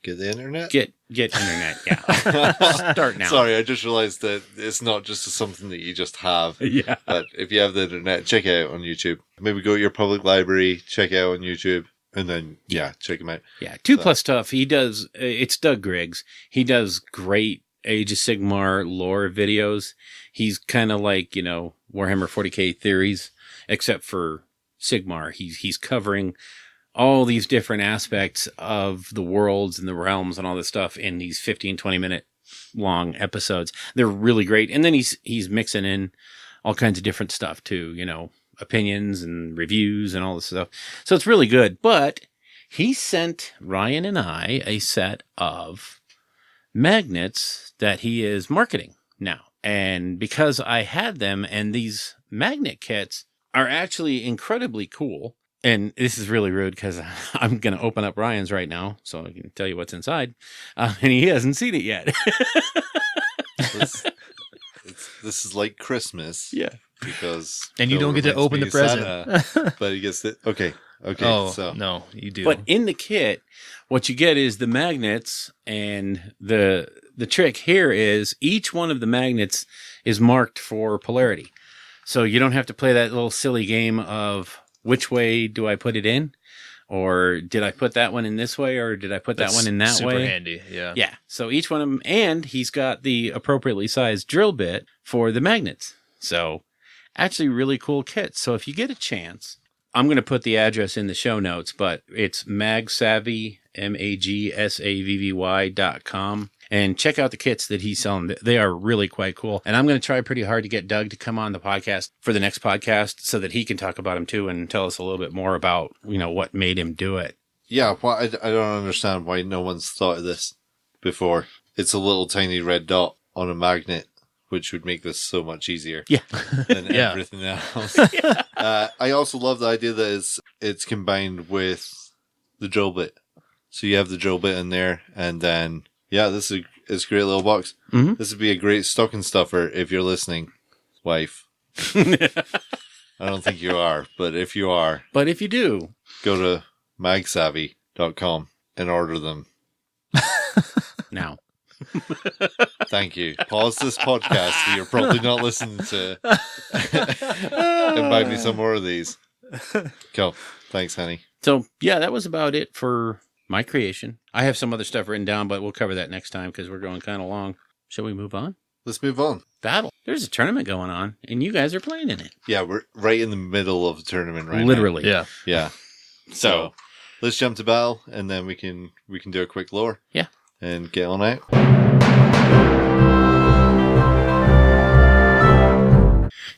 get the internet. Get internet, yeah. Start now. Sorry, I just realized that it's not just something that you just have. Yeah. But if you have the internet, check it out on YouTube. Maybe go to your public library, check it out on YouTube, and then, check him out. Yeah, 2 Plus Tough, he does, it's Doug Griggs. He does great Age of Sigmar lore videos. He's kind of like, Warhammer 40k theories, except for Sigmar. He's covering all these different aspects of the worlds and the realms and all this stuff in these 15, 20-minute long episodes. They're really great. And then he's mixing in all kinds of different stuff too, opinions and reviews and all this stuff. So it's really good. But he sent Ryan and I a set of magnets that he is marketing now. And because I had them, and these magnet kits are actually incredibly cool. And this is really rude because I'm going to open up Ryan's right now so I can tell you what's inside. And he hasn't seen it yet. This is like Christmas. Yeah. Because and you Bill don't get to reminds open me the of present. Santa, but he gets it. Okay. Oh, so no, you do. But in the kit, what you get is the magnets, and the trick here is each one of the magnets is marked for polarity. So you don't have to play that little silly game of which way do I put it in? Or did I put that one in this way? Or did I put that one in that way? Super handy, yeah. Yeah. So each one of them, and he's got the appropriately sized drill bit for the magnets. So actually really cool kit. So if you get a chance, I'm going to put the address in the show notes, but it's magsavvy, magsavvy.com. And check out the kits that he's selling. They are really quite cool. And I'm going to try pretty hard to get Doug to come on the podcast for the next podcast so that he can talk about them too and tell us a little bit more about, what made him do it. Yeah, I don't understand why no one's thought of this before. It's a little tiny red dot on a magnet, which would make this so much easier than everything else. I also love the idea that it's combined with the drill bit. So you have the drill bit in there, and then... Yeah, it's a great little box. Mm-hmm. This would be a great stocking stuffer if you're listening, wife. I don't think you are, but if you are... But if you do... Go to magsavvy.com and order them. Now. Thank you. Pause this podcast so you're probably not listening to him buy me some more of these. Cool. Thanks, honey. So, yeah, that was about it for my creation. I have some other stuff written down, but we'll cover that next time because we're going kind of long. Shall we move on? Let's move on. Battle. There's a tournament going on, and you guys are playing in it. Yeah, we're right in the middle of the tournament right Literally. now. Yeah. So let's jump to battle, and then we can do a quick lore. Yeah. And get on out.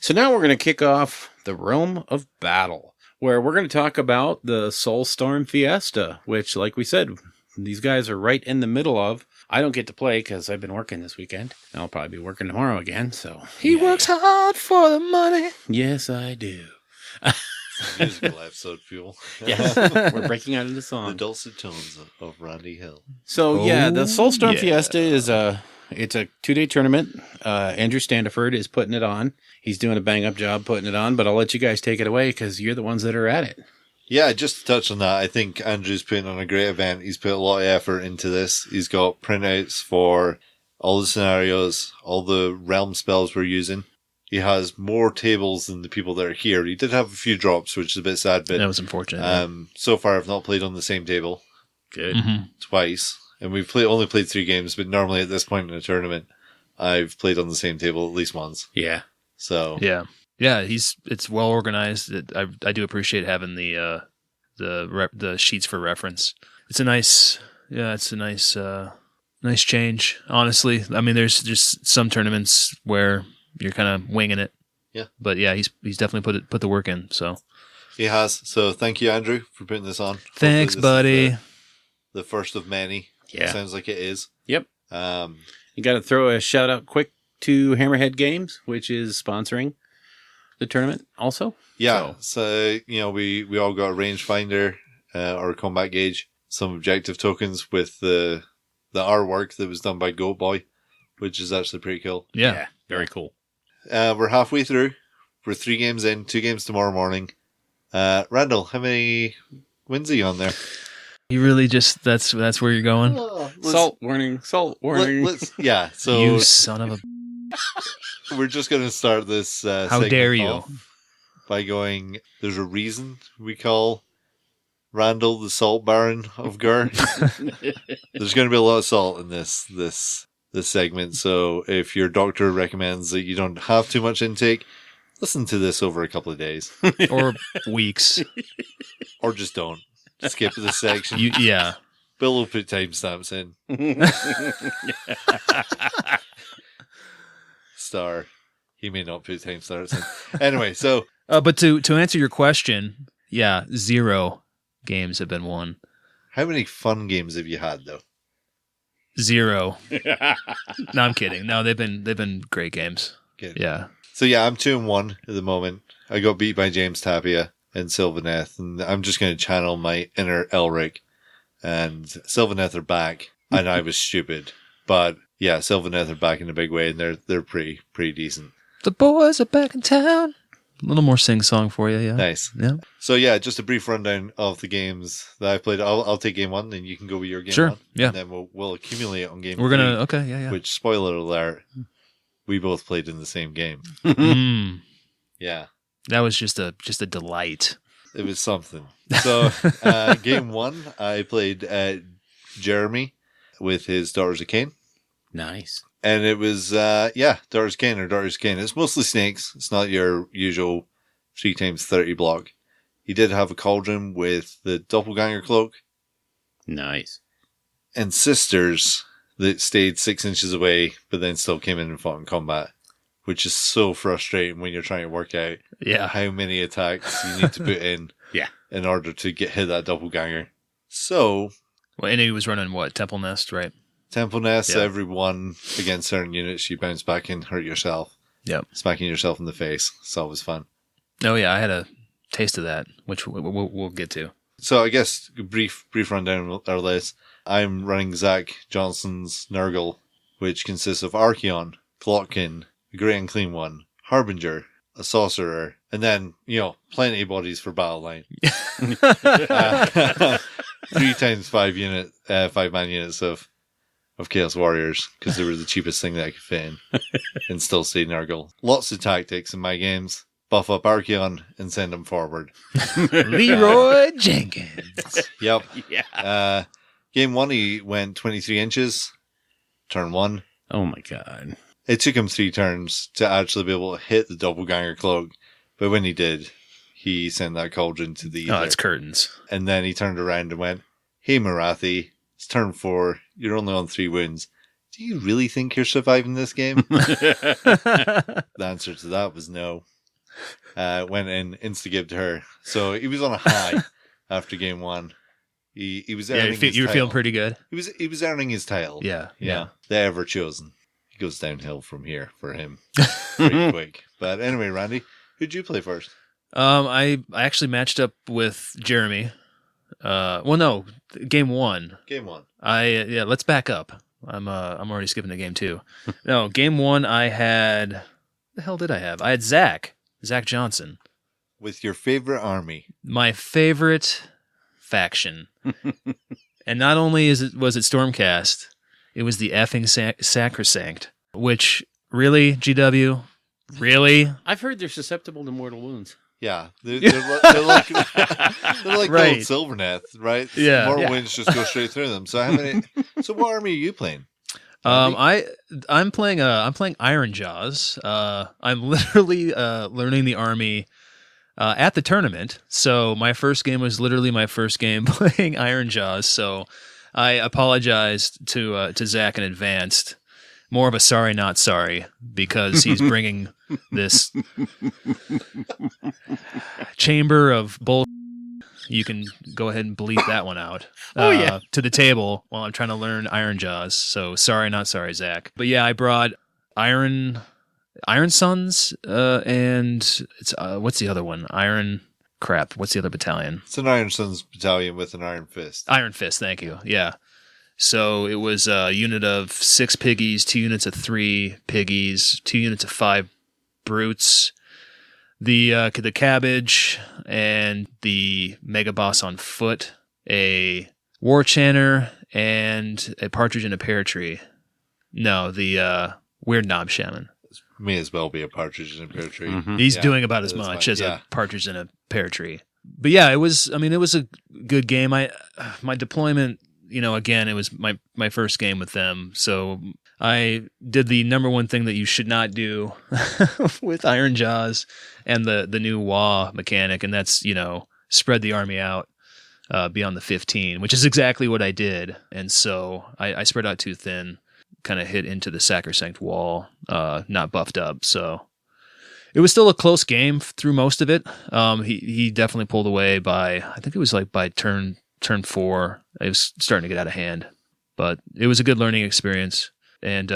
So now we're going to kick off the Realm of Battle, where we're going to talk about the Soulstorm Fiesta, which, like we said, these guys are right in the middle of. I don't get to play because I've been working this weekend. I'll probably be working tomorrow again. So He works hard for the money. Yes, I do. Musical episode fuel. Yes, we're breaking out into The song. dulcet tones of Randy Hill. So yeah, the Soulstorm yeah. Fiesta is it's a 2-day tournament. Andrew Standiford is putting it on. He's doing a bang up job putting it on, but I'll let you guys take it away because you're the ones that are at it. Yeah, just to touch on that, I think Andrew's putting on a great event. He's put a lot of effort into this. He's got printouts for all the scenarios, all the realm spells we're using. He has more tables than the people that are here. He did have a few drops, which is a bit sad, but That was unfortunate. so far I've not played on the same table Good. twice. And we've only played 3 games, but normally at this point in a tournament, I've played on the same table at least once. Yeah. So Yeah, it's well organized. I do appreciate having the sheets for reference. It's a nice change. Honestly, I mean, there's just some tournaments where you're kind of winging it. Yeah, but yeah, he's definitely put the work in. So he has. So thank you, Andrew, for putting this on. Thanks, Hopefully this buddy. is the first of many. Yeah. Sounds like it is. Yep. You got to throw a shout out quick to Hammerhead Games, which is sponsoring the tournament also. Yeah. So we all got a rangefinder or a combat gauge, some objective tokens with the artwork that was done by Goat Boy, which is actually pretty cool. Yeah. Very cool. We're halfway through. We're 3 games in, 2 games tomorrow morning. Randall, how many wins are you on there? You really just that's where you're going. Salt warning. Yeah. So You son of a. we're just going to start this. How dare you? off by going. There's a reason we call Randall the Salt Baron of Gur. There's going to be a lot of salt in this segment. So if your doctor recommends that you don't have too much intake, listen to this over a couple of days Or weeks. or just don't. Skip this section. Yeah. Bill will put timestamps in. Star. He may not put timestamps in. Anyway, so. But to answer your question, yeah, 0 games have been won. How many fun games have you had, though? 0. No, I'm kidding. No, they've been great games. Good. Yeah. So yeah, I'm 2-1 at the moment. I got beat by James Tapia and Sylvaneth, and I'm just going to channel my inner Elric. And Sylvaneth are back, and I was stupid. But yeah, Sylvaneth are back in a big way, and they're pretty decent. The boys are back in town. A little more sing-song for you, yeah. Nice. Yeah. So yeah, just a brief rundown of the games that I've played. I'll take game 1, then you can go with your game Sure, 1. yeah. And then we'll accumulate on game We're 3, gonna okay, yeah. which, spoiler alert, we both played in the same game. Yeah. That was just a delight. It was something. So, game 1, I played Jeremy with his Daughters of Cain. Nice. And it was, Daughters of Cain or Daughters of Cain. It's mostly snakes. It's not your usual 3x30 block. He did have a cauldron with the doppelganger cloak. Nice. And sisters that stayed 6 inches away, but then still came in and fought in combat. Which is so frustrating when you're trying to work out how many attacks you need to put in in order to hit that doppelganger. So... Well, and he was running what? Temple Nest, right? Temple Nest, every one against certain units, you bounce back and hurt yourself. Yep. Smacking yourself in the face. It's always fun. Oh, yeah, I had a taste of that, which we'll get to. So I guess a brief rundown of our list. I'm running Zach Johnson's Nurgle, which consists of Archeon, Clotkin, a Great Unclean One, Harbinger, a Sorcerer, and then, plenty of bodies for Battle Line. 3x5 5-man units of Chaos Warriors, because they were the cheapest thing that I could fit in, and still stay Nurgle. Lots of tactics in my games, buff up Archeon and send him forward. Leroy Jenkins. Yep. Yeah. Game 1, he went 23 inches, turn 1. Oh my god. It took him 3 turns to actually be able to hit the doppelganger cloak, but when he did, he sent that cauldron to the ether. Oh, it's curtains. And then he turned around and went, "Hey Marathi, it's turn 4, you're only on 3 wounds. Do you really think you're surviving this game?" The answer to that was no. Went in, insta-gave to her. So he was on a high after game 1. He was earning his you were title. feeling pretty good. He was earning his title. Yeah. The ever chosen. He goes downhill from here for him pretty quick. But anyway, Randy, who'd you play first? I actually matched up with Jeremy. Well, no, game 1. Game 1. Let's back up. I'm already skipping to game 2. No, game 1 I had. What the hell did I have? I had Zach Johnson. With your favorite army. My favorite faction. And not only was it Stormcast, it was the effing Sacrosanct. Which, really, GW? Really? I've heard they're susceptible to mortal wounds. Yeah, they're like Right. the old Silverneth, right? Yeah. Mortal winds just go straight through them. So what army are you playing? I'm playing Iron Jaws. I'm literally learning the army at the tournament. So my first game was literally my first game playing Iron Jaws. So I apologized to Zach in advance. More of a sorry, not sorry, because he's bringing this chamber of bull. You can go ahead and bleep that one out. To the table while I'm trying to learn Iron Jaws. So sorry, not sorry, Zach. But yeah, I brought Iron Sons, and it's what's the other one? What's the other battalion? It's an Iron Sons battalion with an Iron Fist. Iron Fist, thank you. Yeah. So it was a unit of 6 piggies, 2 units of 3 piggies, 2 units of 5 brutes, the cabbage, and the mega boss on foot, a war chanter, and a partridge in a pear tree. No, the weird knob shaman. May as well be a partridge in a pear tree. Mm-hmm. He's doing about as much as a partridge in a pear tree. But yeah, it was a good game. My deployment, again, it was my first game with them. So I did the number one thing that you should not do with Iron Jaws and the new WA mechanic, and that's, spread the army out beyond the 15, which is exactly what I did. And so I spread out too thin, kind of hit into the Sacrosanct wall, not buffed up. So it was still a close game through most of it. He definitely pulled away by, I think it was like by turn 4. It was starting to get out of hand, but it was a good learning experience. And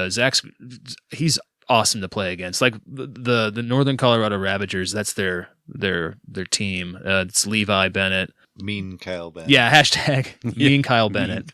he's awesome to play against. Like the Northern Colorado Ravagers, that's their team. It's Levi Bennett. Mean Kyle Bennett. Yeah, hashtag Mean Kyle Bennett.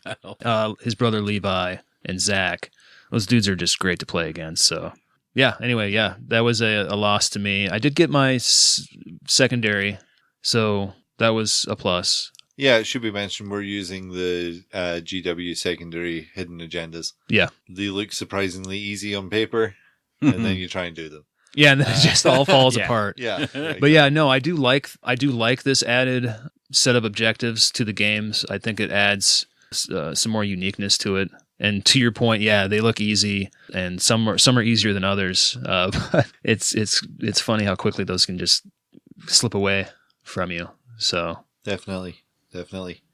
His brother Levi and Zach. Those dudes are just great to play against. So yeah, anyway, yeah, that was a loss to me. I did get my secondary, so that was a plus. Yeah, it should be mentioned we're using the GW secondary hidden agendas. Yeah. They look surprisingly easy on paper, and then you try and do them. Yeah, and then it just all falls apart. Yeah. But yeah, no, I do like this added set of objectives to the games. I think it adds some more uniqueness to it. And to your point, yeah, they look easy, and some are easier than others. But it's funny how quickly those can just slip away from you. So Definitely.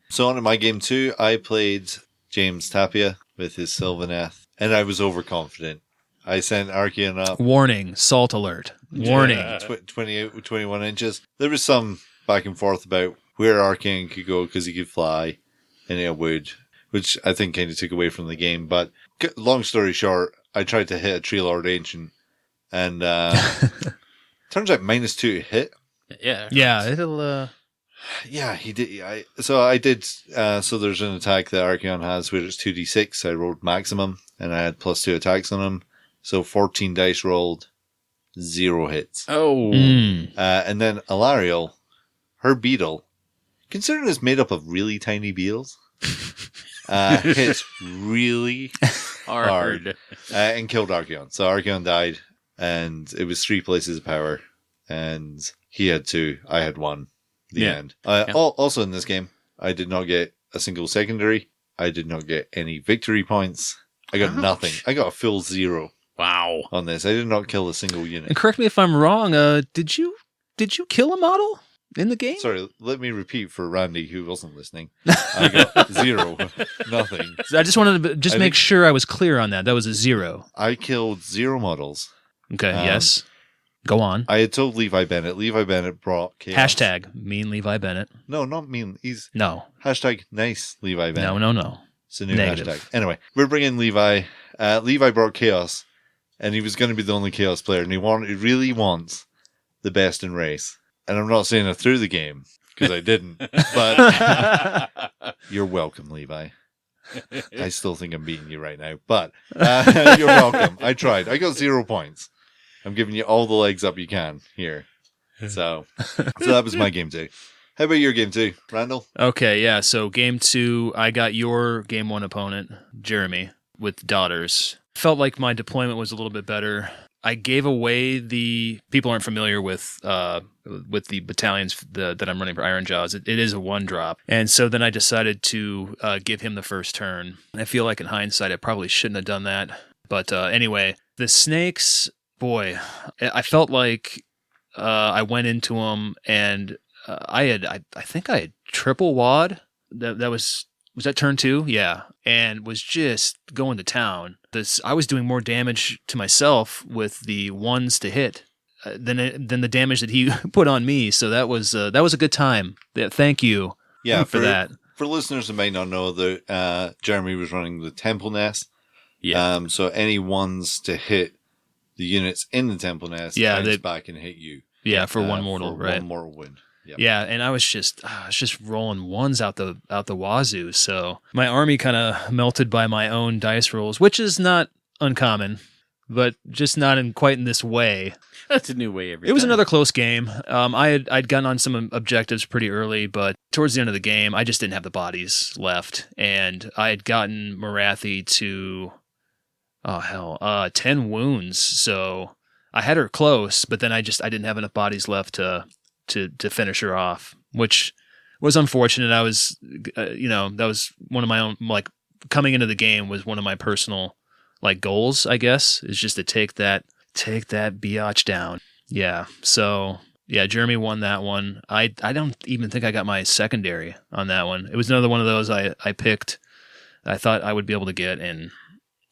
So on to my game 2, I played James Tapia with his Sylvaneth, and I was overconfident. I sent Archeon up. Warning, salt alert. Warning. 21 inches. There was some back and forth about where Archeon could go because he could fly, and it would, which I think kind of took away from the game. But long story short, I tried to hit a Tree Lord Ancient, and turns out -2 to hit. Yeah, it'll... Yeah, he did. So there's an attack that Archeon has where it's 2d6. I rolled maximum, and I had +2 attacks on him. So 14 dice rolled, 0 hits. Oh. And then Alariel, her beetle, considering it's made up of really tiny beetles, hit really hard and killed Archeon. So Archeon died, and it was 3 places of power. and he had 2. I had 1. The end. Also in this game, I did not get a single secondary. I did not get any victory points. I got nothing. I got a full 0. Wow. On this, I did not kill a single unit. And correct me if I'm wrong. Did you kill a model in the game? Sorry, let me repeat for Randy who wasn't listening. I got 0, nothing. I just wanted to make sure I was clear on that. That was a 0. I killed 0 models. Okay. Yes. Go on. I had told Levi Bennett. Levi Bennett brought chaos. Hashtag mean Levi Bennett. No, not mean. He's hashtag nice Levi Bennett. No. It's a new Negative. hashtag. Anyway, we're bringing Levi. Levi brought chaos, and he was going to be the only chaos player, and he really wants the best in race. And I'm not saying it through the game because I didn't, but you're welcome, Levi. I still think I'm beating you right now, but you're welcome. I tried. I got 0 points. I'm giving you all the legs up you can here. So that was my game 2. How about your game 2, Randall? Okay, yeah. So game 2, I got your game 1 opponent, Jeremy, with daughters. Felt like my deployment was a little bit better. I gave away the people aren't familiar with the battalions that I'm running for Iron Jaws. It is a 1-drop, and so then I decided to give him the first turn. I feel like in hindsight, I probably shouldn't have done that. But anyway, the snakes. Boy, I felt like I went into them and I think I had triple wad. That was that turn 2? Yeah. And was just going to town. I was doing more damage to myself with the 1s to hit than the damage that he put on me. So that was a good time. Thank you for that. For listeners who may not know, Jeremy was running the Temple Nest. Yeah. So any 1s to hit the units in the Temple Nest bounce back and hit you. Yeah, for 1 mortal, right? 1 mortal win. Yep. Yeah, and I was just rolling 1s out the wazoo. So my army kind of melted by my own dice rolls, which is not uncommon, but just not quite in this way. That's a new way every time. It was another close game. I'd gotten on some objectives pretty early, but towards the end of the game, I just didn't have the bodies left, and I had gotten Marathi to 10 wounds. So I had her close, but then I didn't have enough bodies left to finish her off, which was unfortunate. I was, that was one of my own, like, coming into the game was one of my personal, like, goals, I guess, is just to take that biatch down. Yeah. So yeah, Jeremy won that one. I don't even think I got my secondary on that one. It was another one of those I picked. I thought I would be able to get, and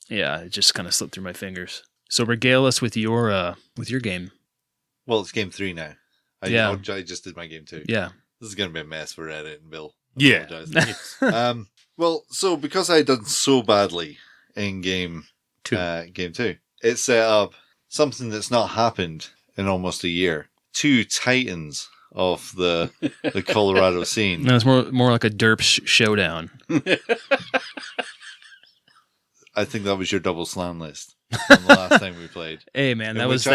yeah, it just kind of slipped through my fingers. So regale us with your game. Well, it's game 3 now. I just did my game 2. Yeah. This is going to be a mess for Reddit and Bill. Yeah. Well, so because I had done so badly in game 2, it set up something that's not happened in almost a year. 2 titans of the Colorado scene. No, it's more like a derp showdown. I think that was your double slam list from the last time we played. Hey man, that was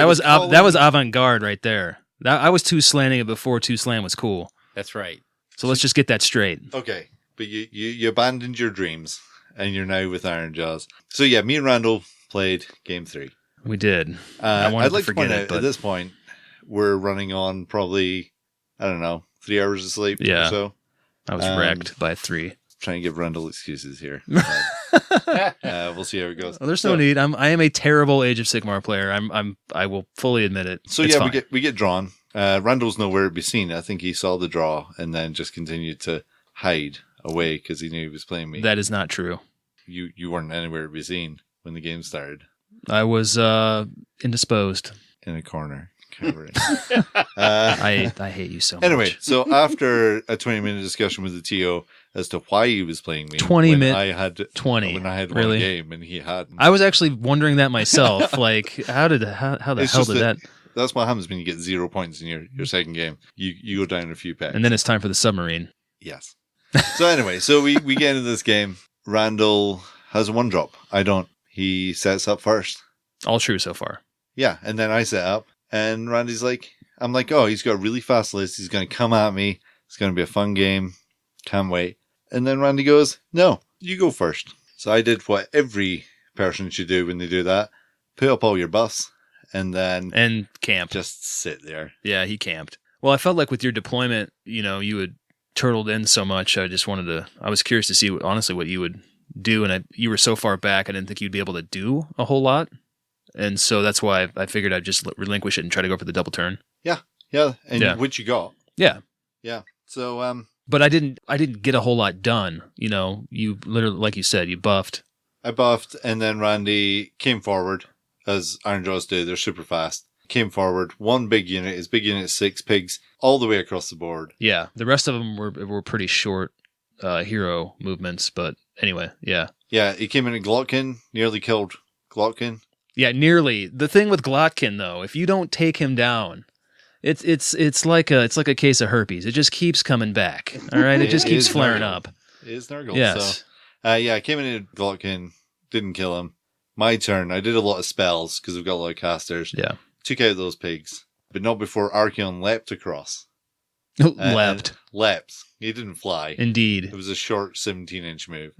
avant-garde right there. I was 2 slanting it before 2 slam was cool. That's right. So let's just get that straight. Okay, but you abandoned your dreams and you're now with Iron Jaws. So yeah, me and Randall played game 3. We did. I'd like to point out at this point we're running on probably 3 hours of sleep or so. I was wrecked by 3. Trying to give Randall excuses here. We'll see how it goes. Well, there's no need. I am a terrible Age of Sigmar player. I will fully admit it. So it's yeah, fine. we get drawn. Randall's nowhere to be seen. I think he saw the draw and then just continued to hide away because he knew he was playing me. That is not true. You weren't anywhere to be seen when the game started. I was indisposed in a corner. I hate you so much. Anyway, so after a 20-minute discussion with the TO as to why he was playing me, 20 minutes. I had 20 when I had really? One game and he hadn't. I was actually wondering that myself. Like, how the hell did that? That's what happens when you get 0 points in your second game. You go down a few pegs, and then it's time for the submarine. Yes. So anyway, so we get into this game. Randall has a 1-drop. I don't. He sets up first. All true so far. Yeah, and then I set up. And Randy's like, I'm like, oh, he's got a really fast list. He's going to come at me. It's going to be a fun game. Can't wait. And then Randy goes, no, you go first. So I did what every person should do when they do that. Put up all your buffs and camped. Just sit there. Yeah, he camped. Well, I felt like with your deployment, you had turtled in so much. I was curious to see honestly what you would do, and you were so far back, I didn't think you'd be able to do a whole lot, and so that's why I figured I'd just relinquish it and try to go for the double turn. Yeah, and which you got. Yeah. So, but I didn't get a whole lot done. You literally, like you said, you buffed. I buffed, and then Randy came forward, as Iron Jaws do. They're super fast. Came forward, one big unit. His big unit is 6 pigs, all the way across the board. Yeah, the rest of them were pretty short hero movements, but anyway, yeah. Yeah, he came in at Glotkin, nearly killed Glotkin. Yeah, nearly. The thing with Glotkin, though, if you don't take him down, it's like a case of herpes. It just keeps coming back. All right, it just keeps flaring up. It is Nurgle. Yes. So, I came in at Glotkin, didn't kill him. My turn. I did a lot of spells because we've got a lot of casters. Yeah. Took out those pigs, but not before Archeon leapt across. Leapt. Leapt. He didn't fly. Indeed. It was a short 17-inch move.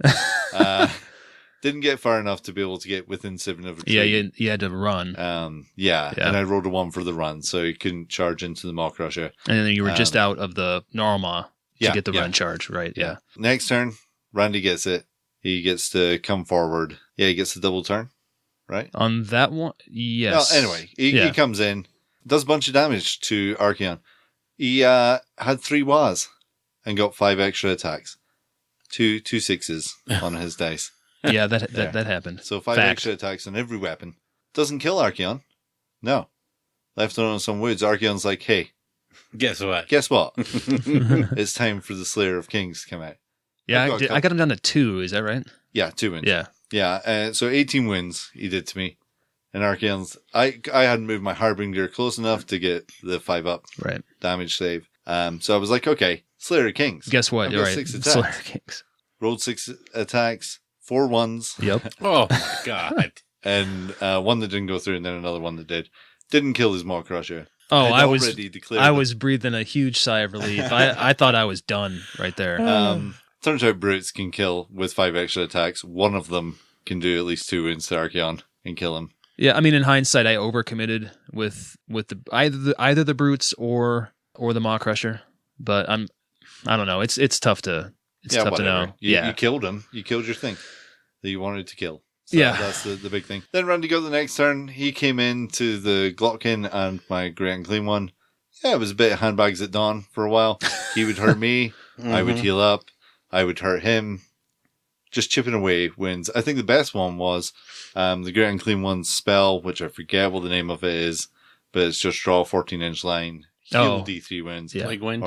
Didn't get far enough to be able to get within 7 of a tree. Yeah, you had to run. Yeah, and I rolled a 1 for the run, so he couldn't charge into the Maw Crusher. And then you were just out of the Narma to get the run charge, right? Yeah. Next turn, Randy gets it. He gets to come forward. Yeah, he gets the double turn, right? On that one, yes. Well, anyway, he comes in, does a bunch of damage to Archeon. He had 3 Was and got 5 extra attacks. Two 6s on his dice. Yeah, that happened. So 5 extra attacks on every weapon. Doesn't kill Archeon. No. Left on some woods. Archeon's like, hey. Guess what? It's time for the Slayer of Kings to come out. Yeah, I got him down to 2. Is that right? Yeah, 2 wins. Yeah. Yeah, so 18 wins he did to me. And Archeon's... I hadn't moved my Harbinger close enough to get the 5-up damage save. So I was like, okay, Slayer of Kings. Guess what? I've got 6 attacks. Slayer of Kings. Rolled 6 attacks. 4 ones. Yep. Oh my god. And 1 that didn't go through, and then another 1 that did. Didn't kill his Maw Crusher. Oh, I was breathing a huge sigh of relief. I thought I was done right there. Turns out brutes can kill with 5 extra attacks. 1 of them can do at least 2 wounds to Archeon and kill him. Yeah, I mean, in hindsight, I overcommitted with either the brutes or the Maw Crusher. But I don't know. It's tough to. It's tough to know. You killed him. You killed your thing that you wanted to kill. So that's the big thing. Then Randy got the next turn. He came into the Glotkin and my Great and Clean one. Yeah, it was a bit of handbags at dawn for a while. He would hurt me. I would heal up. I would hurt him. Just chipping away wins. I think the best one was the Great and Clean one's spell, which I forget what the name of it is, but it's just draw a 14-inch line. Heal D3 wins. Yeah. Plague Wind?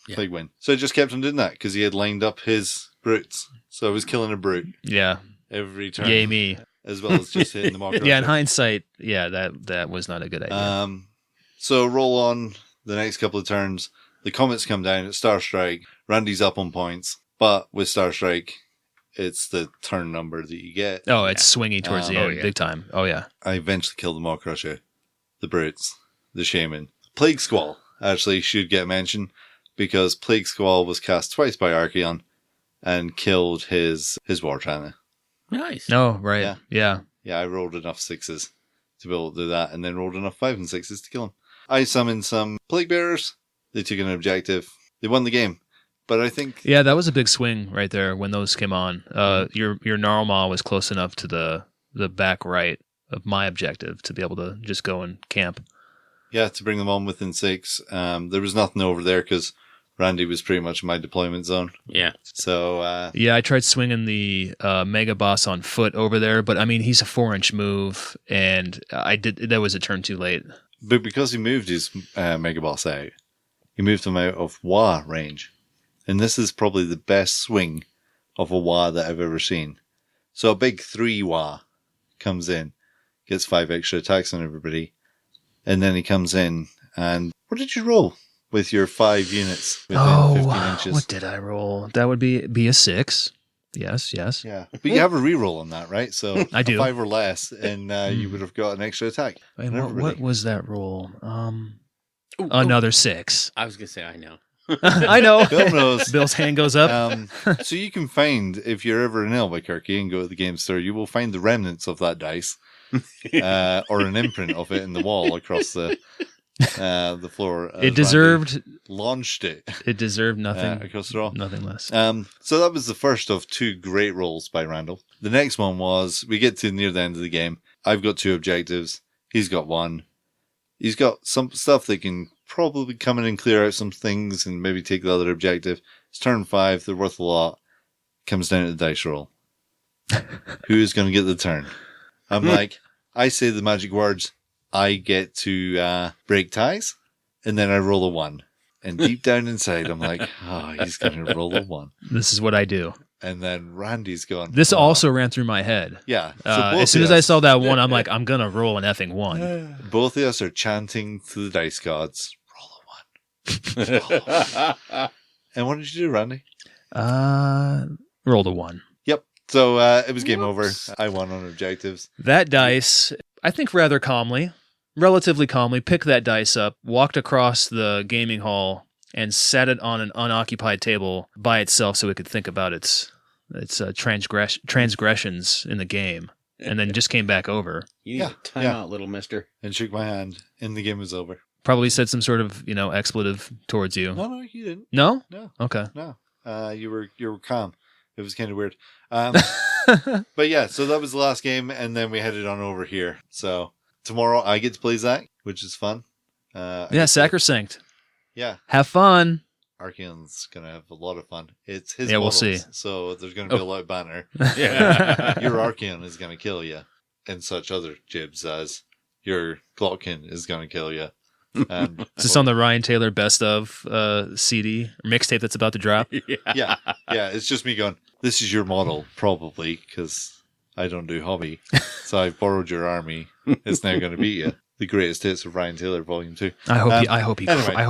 Plague Wind. So I just kept on doing that because he had lined up his brutes. So I was killing a brute. Yeah. Every turn. Yay me. As well as just hitting the Maw Crusher. Yeah, in hindsight, that was not a good idea. So roll on the next couple of turns. The comets come down at Star Strike. Randy's up on points. But with Star Strike, it's the turn number that you get. Oh, it's swinging towards the end, big time. Oh, yeah. I eventually killed the Maw Crusher, the brutes, the Shaman. Plague Squall actually should get mentioned because Plague Squall was cast twice by Archeon and killed his War China. Nice. Oh, right. Yeah. Yeah, I rolled enough 6s to be able to do that and then rolled enough 5 and 6s to kill him. I summoned some Plague Bearers. They took an objective. They won the game. But I think... Yeah, that was a big swing right there when those came on. Your Narwhal was close enough to the back right of my objective to be able to just go and camp. Yeah, to bring them on within 6. There was nothing over there because Randy was pretty much in my deployment zone. Yeah. So... I tried swinging the Mega Boss on foot over there, but I mean, he's a 4-inch move, and that was a turn too late. But because he moved his Mega Boss out, he moved him out of Wa range. And this is probably the best swing of a Wa that I've ever seen. So a big 3 Wa comes in, gets 5 extra attacks on everybody, and then he comes in and... What did you roll with your 5 units within 15 inches? What did I roll? That would be a 6. Yes. Yeah, but you have a reroll on that, right? So I do. 5 or less, and you would have got an extra attack. Wait, what was that roll? Another 6. I was going to say, I know. I know. Bill knows. Bill's hand goes up. So you can find, if you're ever in Albuquerque and go to the game store, you will find the remnants of that dice or an imprint of it in the wall across the floor. It deserved launched it. It deserved nothing across the wall. Nothing less. So that was the first of 2 great rolls by Randall. The next one was, we get to near the end of the game. I've got 2 objectives. He's got 1. He's got some stuff that can probably come in and clear out some things and maybe take the other objective. It's turn 5. They're worth a lot. Comes down to the dice roll. Who's going to get the turn? I'm like, I say the magic words. I get to break ties, and then I roll a 1. And deep down inside, I'm like, oh, he's going to roll a 1. This is what I do. And then Randy's going. This also ran through my head. Yeah. So as soon as I saw that 1, I'm like, I'm going to roll an effing 1. Both of us are chanting to the dice gods, roll a 1. Roll a 1. And what did you do, Randy? Rolled a 1. Yep. So it was game over. I won on objectives. That dice, I think relatively calmly, picked that dice up, walked across the gaming hall, and set it on an unoccupied table by itself so it could think about its transgressions in the game, and then just came back over. You need a timeout, little mister. And shook my hand, and the game was over. Probably said some sort of, expletive towards you. No, you didn't. No? No. Okay. No. You were calm. It was kind of weird. But yeah, so that was the last game, and then we headed on over here. So tomorrow I get to play Zach, which is fun. Sacrosanct. Yeah. Have fun. Archeon's going to have a lot of fun. It's his models, we'll see. So there's going to be a lot of banter. Yeah. Your Archeon is going to kill you, and such other jibs as your Glotkin is going to kill you. Is this on the Ryan Taylor best of CD or mixtape that's about to drop? Yeah. It's just me going, this is your model, probably, because I don't do hobby. So I've borrowed your army. It's now going to beat you. The greatest hits of Ryan Taylor, Volume 2. I hope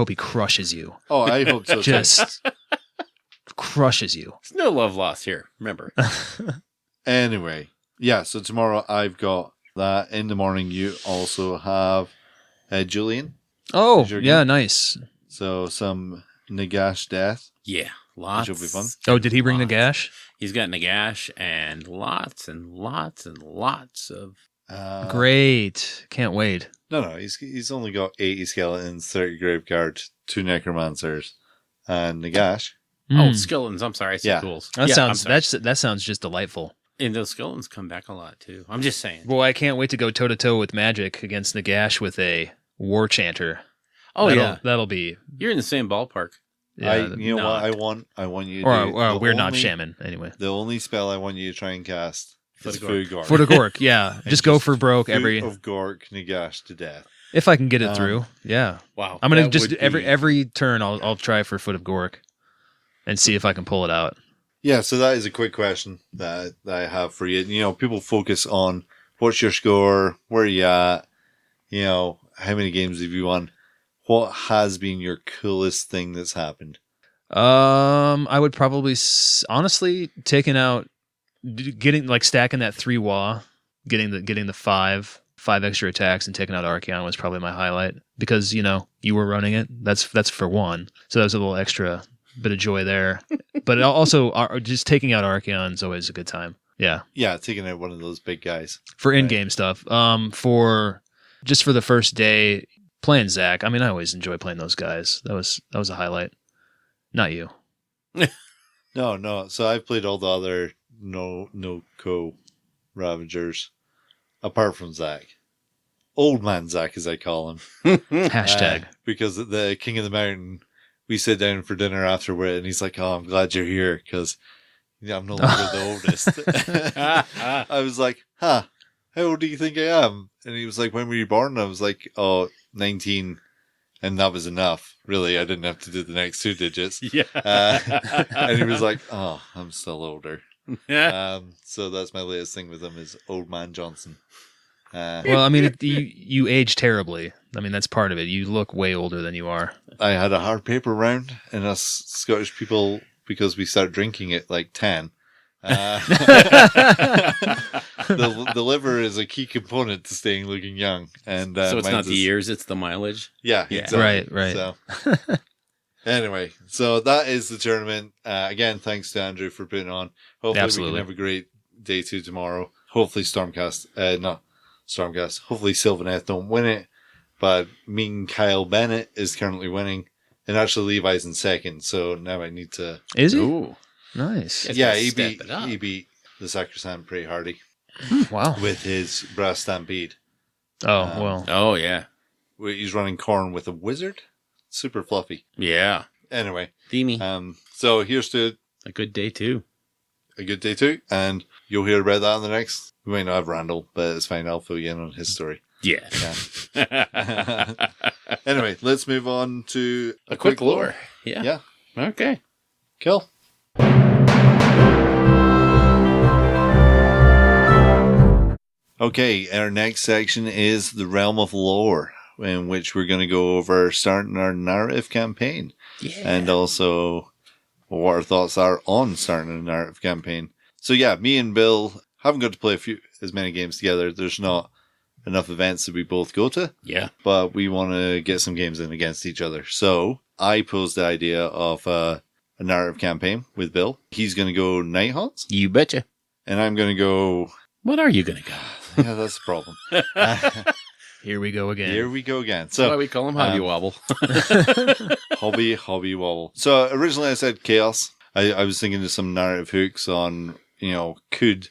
he crushes you. Oh, I hope so. Just crushes you. There's no love lost here. Remember. Anyway, yeah. So tomorrow I've got that. In the morning, you also have Julian. Oh, yeah, nice. So some Nagash death. Yeah, lots. Which will be fun. Oh, did he bring Nagash? He's got Nagash and lots and lots and lots of. Great. Can't wait. No. He's only got 80 skeletons, 30 graveguard, 2 necromancers, and Nagash. Oh, skeletons. I'm sorry. I said ghouls. That sounds just delightful. And those skeletons come back a lot too. I'm just saying. Well, I can't wait to go toe to toe with Magic against Nagash with a War Chanter. That'll be. You're in the same ballpark. Yeah, what I want you to do. Or we're not shaman anyway. The only spell I want you to try and cast is Foot of Gork. Foot of Gork, yeah. just go for broke every Foot of Gork Nagash to death. If I can get it through, yeah. Wow. I'm gonna just every turn I'll try for Foot of Gork and see if I can pull it out. Yeah, so that is a quick question that I have for you. People focus on what's your score, where are you at, how many games have you won? What has been your coolest thing that's happened? I would probably honestly stacking that 3 Wa, getting the 5 extra attacks and taking out Archeon was probably my highlight because you were running it. That's for one, so that was a little extra bit of joy there. But also just taking out Archeon is always a good time. Yeah, taking out one of those big guys for in-game stuff. For the first day. Playing Zach, I always enjoy playing those guys. That was a highlight. Not you. No. So I've played all the other no-co Ravagers, apart from Zach. Old man Zach, as I call him. Hashtag. Because the King of the Mountain, we sit down for dinner afterward, and he's like, "Oh, I'm glad you're here, because I'm no longer the oldest." I was like, "Huh, how old do you think I am?" And he was like, "When were you born?" And I was like, "Oh, 19, and that was enough. Really, I didn't have to do the next 2 digits." Yeah. And he was like, "Oh, I'm still older." So that's my latest thing with him is Old Man Johnson. Well, you age terribly. That's part of it. You look way older than you are. I had a hard paper round, and us Scottish people, because we started drinking at like 10. The liver is a key component to staying looking young, and so it's not the years, it's the mileage. Yeah, exactly. Right. So, anyway, so that is the tournament. Again, thanks to Andrew for putting on. Hopefully, we can have a great day 2 tomorrow. Hopefully, Stormcast. Hopefully Sylvaneth don't win it, but Mean Kyle Bennett is currently winning. And actually Levi's in second, so now I need to... Is he? Ooh. Nice. Yeah, he beat the Sacrosanct pretty hardy. Wow. With his Brass Stampede. Oh, well. Oh, yeah. He's running Khorne with a wizard. Super fluffy. Yeah. Anyway. Themey. So here's to... A good day, too. A good day, too. And you'll hear about that in the next... We might not have Randall, but it's fine. I'll fill you in on his story. Yeah. Anyway, let's move on to a quick lore. Yeah. Okay. Cool. Okay, our next section is the Realm of Lore, in which we're going to go over starting our narrative campaign. Yeah. And also what our thoughts are on starting a narrative campaign. So yeah, me and Bill haven't got to play as many games together. There's not enough events that we both go to. Yeah. But we want to get some games in against each other. So I posed the idea of a narrative campaign with Bill. He's going to go Night Haunts. You betcha. And I'm going to go... What are you going to go? Yeah, that's the problem. Here we go again. Here we go again. So, that's why we call him Hobby Wobble. Hobby Wobble. So originally I said Chaos. I was thinking of some narrative hooks on, could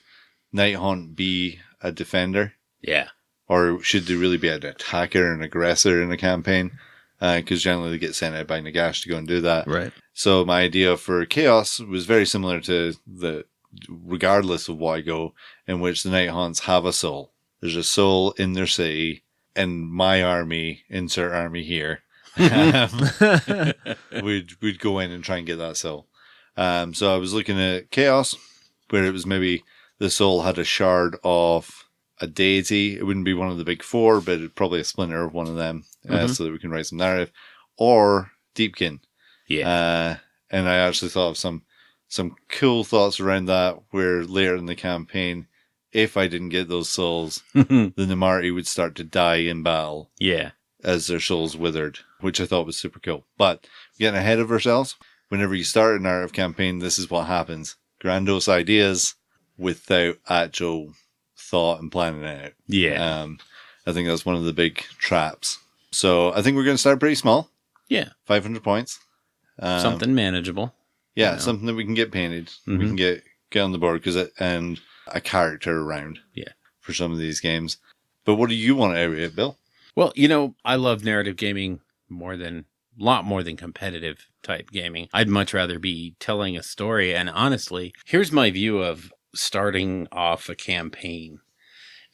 Night Haunt be a defender? Yeah. Or should they really be an attacker and aggressor in a campaign? Because generally they get sent out by Nagash to go and do that. Right. So my idea for Chaos was very similar to regardless of what I go, in which the Night Haunts have a soul. There's a soul in their city, and my army, insert army here, we'd go in and try and get that soul. So I was looking at Chaos, where it was maybe the soul had a shard of a deity. It wouldn't be one of the big four, but it'd probably a splinter of one of them, so that we can write some narrative. Or Deepkin. Yeah. And I actually thought of some cool thoughts around that, where later in the campaign, if I didn't get those souls, the Namarti would start to die in battle. Yeah. As their souls withered, which I thought was super cool. But getting ahead of ourselves, whenever you start a narrative campaign, this is what happens. Grandiose ideas without actual thought and planning it out. Yeah. I think that's one of the big traps. So I think we're going to start pretty small. Yeah. 500 points. Something manageable. Yeah, something that we can get painted. Mm-hmm. We can get on the board and a character around. Yeah. For some of these games. But what do you want out of it, Bill? Well, I love narrative gaming a lot more than competitive type gaming. I'd much rather be telling a story. And honestly, here's my view of starting off a campaign.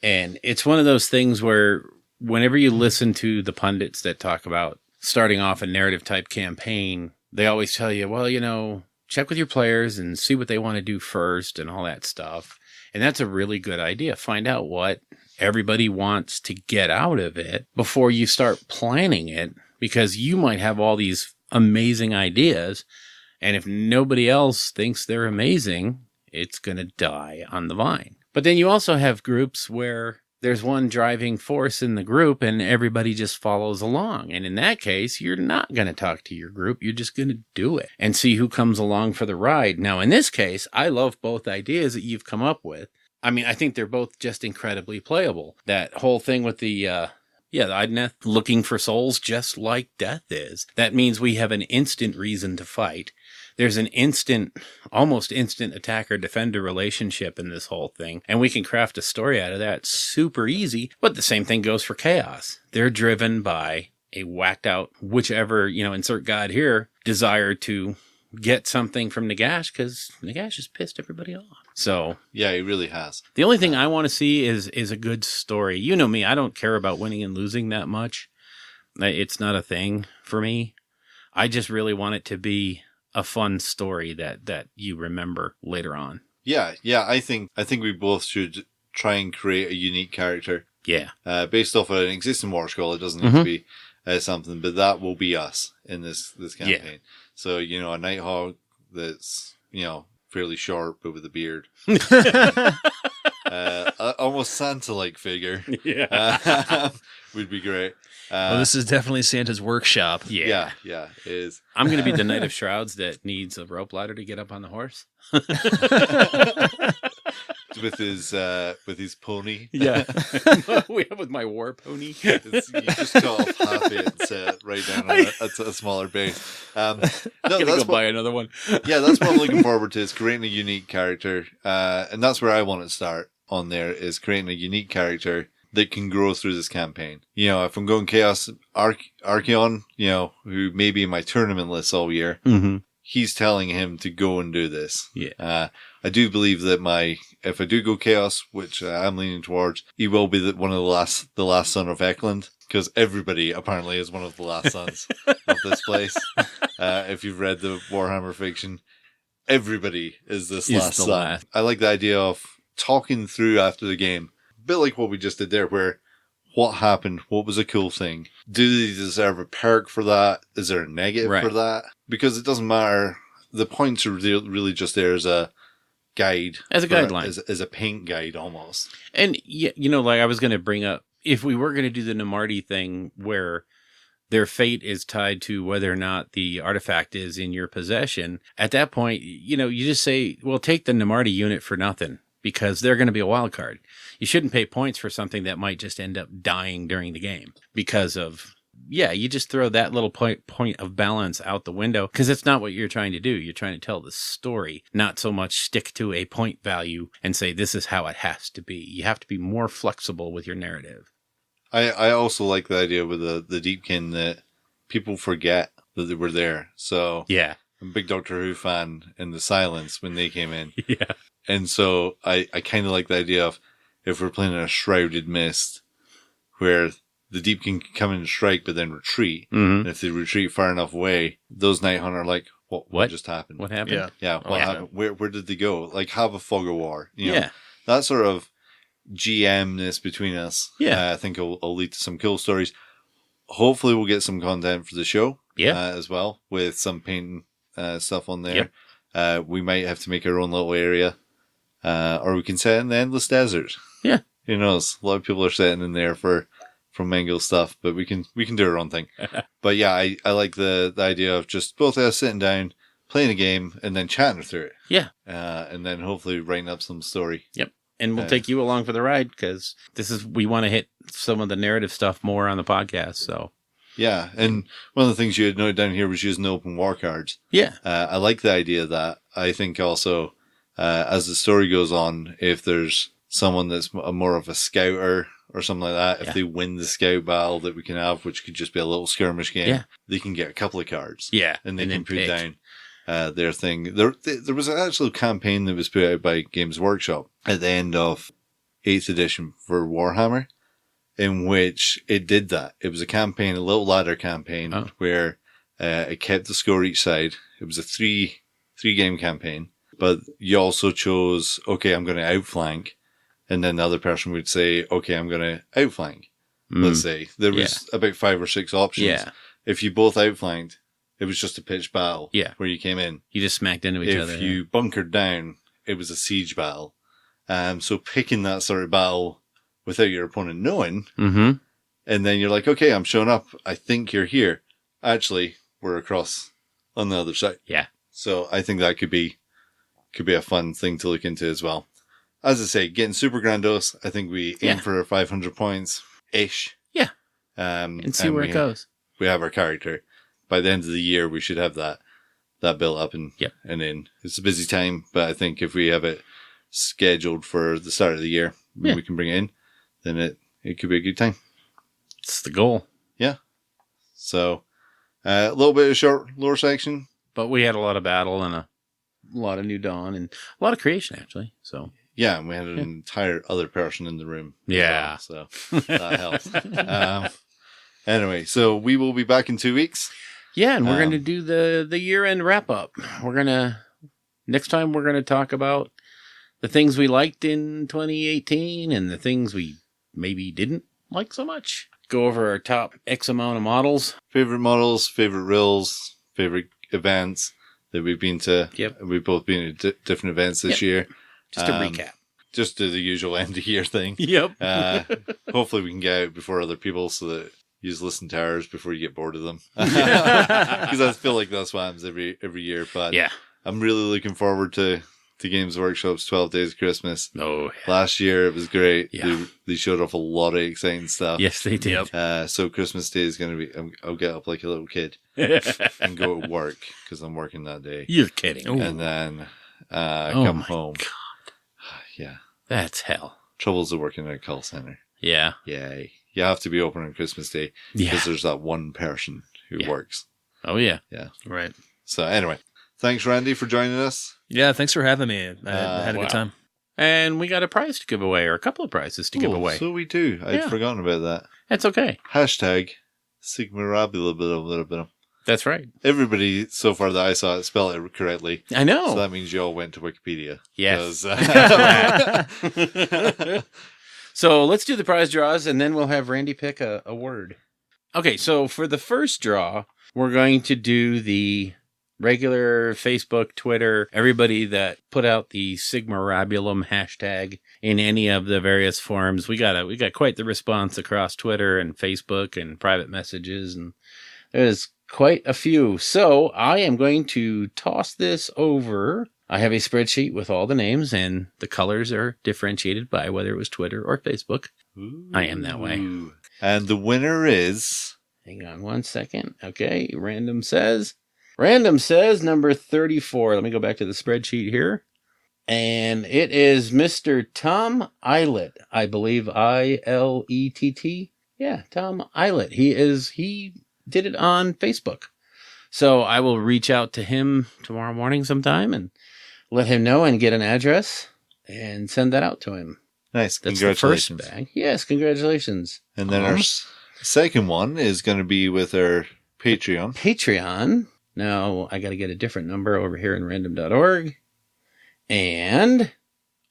And it's one of those things where whenever you listen to the pundits that talk about starting off a narrative type campaign, they always tell you, well, check with your players and see what they want to do first and all that stuff. And that's a really good idea. Find out what everybody wants to get out of it before you start planning it, because you might have all these amazing ideas. And if nobody else thinks they're amazing, it's going to die on the vine. But then you also have groups where there's one driving force in the group and everybody just follows along. And in that case, you're not going to talk to your group. You're just going to do it and see who comes along for the ride. Now, in this case, I love both ideas that you've come up with. I mean, I think they're both just incredibly playable. That whole thing with the Idneth looking for souls just like death is. That means we have an instant reason to fight. There's an almost instant attacker-defender relationship in this whole thing, and we can craft a story out of that super easy, but the same thing goes for Chaos. They're driven by a whacked-out, whichever, insert God here, desire to get something from Nagash, because Nagash has pissed everybody off. So yeah, he really has. The only thing I want to see is a good story. You know me, I don't care about winning and losing that much. It's not a thing for me. I just really want it to be a fun story that you remember later on. Yeah. I think we both should try and create a unique character. Yeah. Based off of an existing war scroll. It doesn't need to be something, but that will be us in this campaign. Yeah. So, a Nighthawk that's, fairly short, but with a beard. Almost Santa-like figure. Yeah. Would be great. This is definitely Santa's workshop. Yeah, it is. I'm going to be the Knight of Shrouds that needs a rope ladder to get up on the horse. with his pony. Yeah. With my war pony. You just cut off half it and set it right down on a smaller base. No, That's buy another one. Yeah, that's what I'm looking forward to, is creating a unique character. And that's where I want to start on there, is creating a unique character that can grow through this campaign. You know, if I'm going Chaos Archeon, you know, who may be in my tournament list all year, he's telling him to go and do this. Yeah. I do believe that if I do go Chaos, which I'm leaning towards, he will be one of the last son of Eklund, because everybody apparently is one of the last sons of this place. If you've read the Warhammer fiction, everybody is this last son. I like the idea of talking through after the game, a bit like what we just did there, where what happened, what was a cool thing, do they deserve a perk for that, is there a negative for that, because it doesn't matter, the points are really just there as a guide, as a guideline, as a paint guide almost. And you know, like I was going to bring up, if we were going to do the Namarti thing where their fate is tied to whether or not the artifact is in your possession, at that point, you know, you just say, well, take the Namarti unit for nothing, because they're going to be a wild card. You shouldn't pay points for something that might just end up dying during the game because of, you just throw that little point of balance out the window, because it's not what you're trying to do. You're trying to tell the story, not so much stick to a point value and say, this is how it has to be. You have to be more flexible with your narrative. I also like the idea with the Deepkin that people forget that they were there. So yeah, I'm a big Doctor Who fan in the silence when they came in. Yeah. And so I kind of like the idea of, if we're playing in a Shrouded Mist, where the Deepkin can come in and strike, but then retreat. And if they retreat far enough away, those Night Hunter are like, what just happened? What happened? Yeah. What happened? Where did they go? Like, have a fog of war. You know? Yeah. That sort of GM-ness between us. Yeah. I think will lead to some cool stories. Hopefully we'll get some content for the show. As well, with some painting stuff on there. We might have to make our own little area. Or we can set it in the Endless Desert. Yeah. Who knows? A lot of people are setting in there for Mango stuff, but we can do our own thing. But yeah, I like the idea of just both of us sitting down, playing a game, and then chatting through it. Yeah. And then hopefully writing up some story. Yep. And we'll take you along for the ride, because we want to hit some of the narrative stuff more on the podcast. So yeah. And one of the things you had noted down here was using the open war cards. Yeah. I like the idea of that. I think also, as the story goes on, if there's someone that's more of a scouter or something like that, if they win the scout battle that we can have, which could just be a little skirmish game, they can get a couple of cards. Yeah. And they can put down their thing. There was an actual campaign that was put out by Games Workshop at the end of 8th edition for Warhammer, in which it did that. It was a campaign, a little ladder campaign, where it kept the score each side. It was a three game campaign, but you also chose, okay, I'm going to outflank. And then the other person would say, okay, I'm going to outflank. Let's say there was about 5 or 6 options. Yeah. If you both outflanked, it was just a pitched battle. Yeah. Where you came in. You just smacked into each other. If you bunkered down, it was a siege battle. So picking that sort of battle without your opponent knowing, and then you're like, okay, I'm showing up. I think you're here. Actually, we're across on the other side. Yeah. So I think that could be a fun thing to look into as well. As I say, getting super grandiose, I think we aim for 500 points-ish. Yeah. And see where it goes. We have our character. By the end of the year, we should have that built up and in. It's a busy time, but I think if we have it scheduled for the start of the year, we can bring it in, then it could be a good time. It's the goal. Yeah. So, a little bit of short lore section. But we had a lot of battle and a lot of New Dawn and a lot of creation, actually. So yeah, and we had an entire other person in the room. Yeah. Well, so that helps. Anyway, so we will be back in 2 weeks. Yeah, and we're going to do the year-end wrap-up. Next time we're going to talk about the things we liked in 2018 and the things we maybe didn't like so much. Go over our top X amount of models. Favorite models, favorite rills, favorite events that we've been to. Yep. We've both been to different events this year. Just a recap. Just do the usual end of year thing. Yep. Hopefully we can get out before other people so that you just listen to ours before you get bored of them. Because I feel like that's what happens every year. But I'm really looking forward to to Games Workshop's 12 Days of Christmas. Oh, yeah. Last year it was great. Yeah. They showed off a lot of exciting stuff. Yes, they did. So Christmas Day is going to be, I'll get up like a little kid and go to work because I'm working that day. You're kidding. Ooh. And then come home. God. Yeah. That's hell. Troubles of working at a call center. Yeah. Yay. You have to be open on Christmas Day because there's that one person who works. Oh, yeah. Yeah. Right. So anyway, thanks, Randy, for joining us. Yeah, thanks for having me. I had a good time. And we got a prize to give away, or a couple of prizes to give away. So we do. I'd forgotten about that. That's okay. Hashtag Sigmar. That's right. Everybody so far that I saw it spelled it correctly. I know. So that means you all went to Wikipedia. Yes. So let's do the prize draws, and then we'll have Randy pick a word. Okay, so for the first draw, we're going to do the regular Facebook, Twitter, everybody that put out the Sigmarabulum hashtag in any of the various forums. We got quite the response across Twitter and Facebook and private messages, and there's quite a few. So I am going to toss this over. I have a spreadsheet with all the names, and the colors are differentiated by whether it was Twitter or Facebook. Ooh. I am that way. And the winner is... Hang on 1 second. Okay, Random says number 34. Let me go back to the spreadsheet here. And it is Mr. Tom Eilett. I believe Ilett. Yeah, Tom Eilett. He did it on Facebook. So I will reach out to him tomorrow morning sometime and let him know and get an address and send that out to him. Nice. That's Congratulations. the first bag. Yes, congratulations. And then our second one is going to be with our Patreon. Patreon. Now, I got to get a different number over here in random.org. And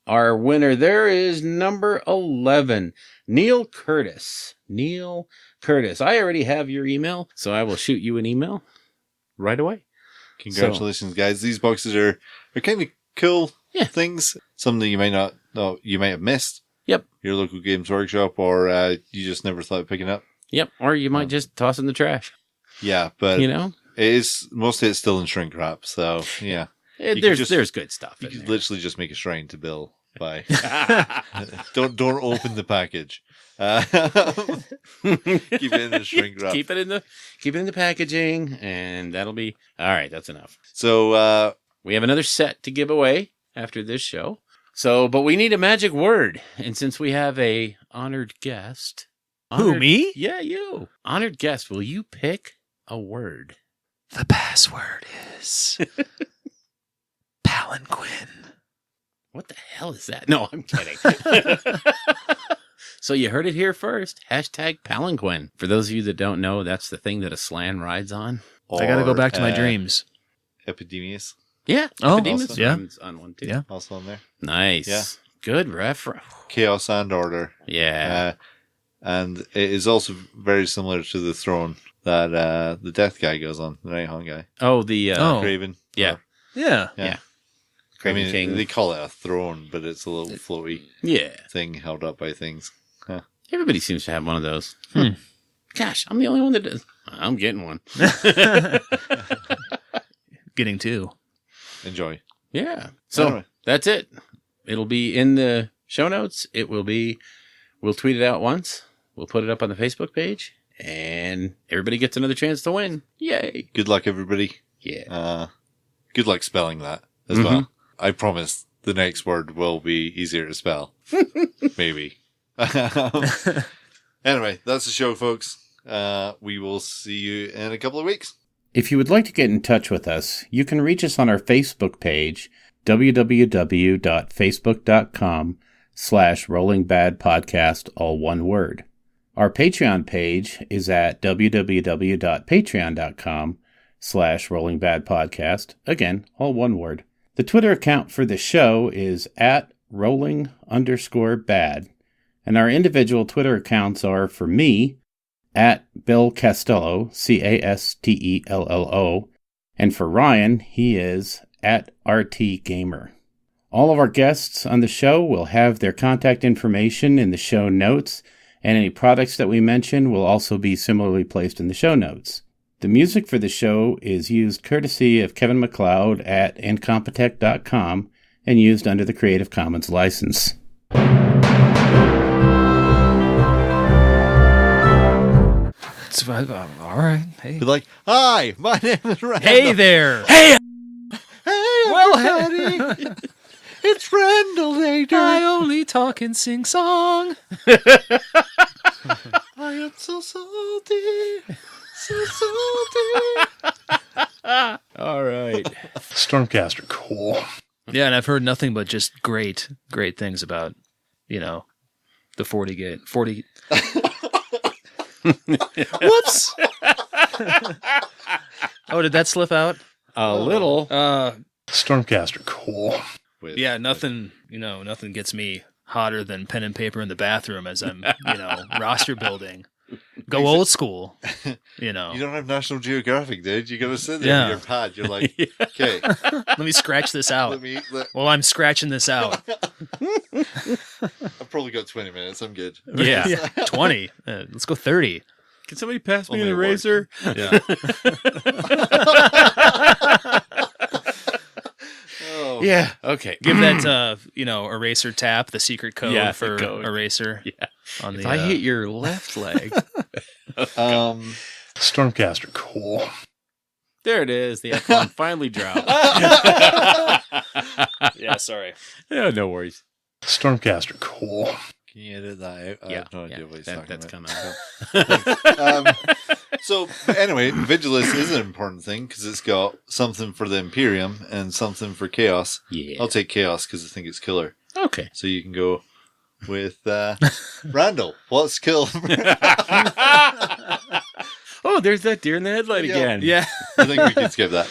our winner there is number 11, Neil Curtis. Neil Curtis. I already have your email, so I will shoot you an email right away. Congratulations, guys. These boxes are kind of cool things. Something you might not know, you might have missed. Yep. Your local Games Workshop, or you just never thought of picking up. Yep. Or you might just toss in the trash. Yeah, but you know, most of it's still in shrink wrap. So yeah, there's good stuff. You could literally just make a shrine to Bill by don't open the package. Keep it in the shrink wrap. Keep it in the packaging, and that'll be all right. That's enough. So we have another set to give away after this show. So, but we need a magic word, and since we have a honored guest, me? Yeah, you honored guest. Will you pick a word? The password is Palanquin. What the hell is that? No, I'm kidding. So you heard it here first. Hashtag Palanquin. For those of you that don't know, that's the thing that a slan rides on. I got to go back to my dreams. Epidemius. Yeah. Epidemius on one too. Yeah. Also on there. Nice. Yeah. Good reference. Chaos and Order. Yeah. And it is also very similar to the throne that the Death guy goes on, the Nighthawk guy. Oh, the Craven. Yeah. Yeah. Craven King. They call it a throne, but it's a little floaty thing held up by things. Huh. Everybody seems to have one of those. Gosh, I'm the only one that does. I'm getting one. Getting two. Enjoy. Yeah. So anyway, that's it. It'll be in the show notes. We'll tweet it out once. We'll put it up on the Facebook page, and everybody gets another chance to win. Yay. Good luck, everybody. Yeah. Good luck spelling that as well. I promise the next word will be easier to spell. Maybe. Anyway, that's the show, folks. We will see you in a couple of weeks. If you would like to get in touch with us, you can reach us on our Facebook page, www.facebook.com/rollingbadpodcast, all one word. Our Patreon page is at www.patreon.com/rollingbadpodcast, again, all one word. The Twitter account for the show is at @rolling_bad, and our individual Twitter accounts are, for me, at Bill Castello, CASTELLO, and for Ryan, he is at RTGamer. All of our guests on the show will have their contact information in the show notes, and any products that we mention will also be similarly placed in the show notes. The music for the show is used courtesy of Kevin MacLeod at Incompetech.com, and used under the Creative Commons license. All right. Hey. Be like, hi, my name is Randall. Hey there. Hey! Well, everybody. It's Randall later. I only talk and sing song. I am so salty. So salty. All right. Stormcaster, cool. Yeah, and I've heard nothing but just great things about, the 40. Whoops. Oh, did that slip out? A little. Stormcaster, cool. Yeah, nothing gets me hotter than pen and paper in the bathroom as I'm, roster building. Go old school, You don't have National Geographic, dude. You gotta sit there Yeah. with your pad. You're like, okay. Let me scratch this out. Let Well, I'm scratching this out. I've probably got 20 minutes. I'm good. Yeah. 20. Let's go 30. Can somebody pass me Only an at work. eraser? Yeah. Oh. Yeah. Okay. Give that, eraser tap, the secret code Yeah, for the code. eraser. Yeah. On the, If I hit your left leg. Stormcaster, cool. There it is. The F1 finally dropped. Yeah, sorry. Yeah, no worries. Stormcaster, cool. Can you edit that out? I have no idea what he's talking that's about. coming. So anyway, Vigilus is an important thing because it's got something for the Imperium and something for Chaos. Yeah. I'll take Chaos because I think it's killer. Okay. So you can go with Randall. What's kill? Oh, there's that deer in the headlight Yeah. again. Yeah. I think we can skip that.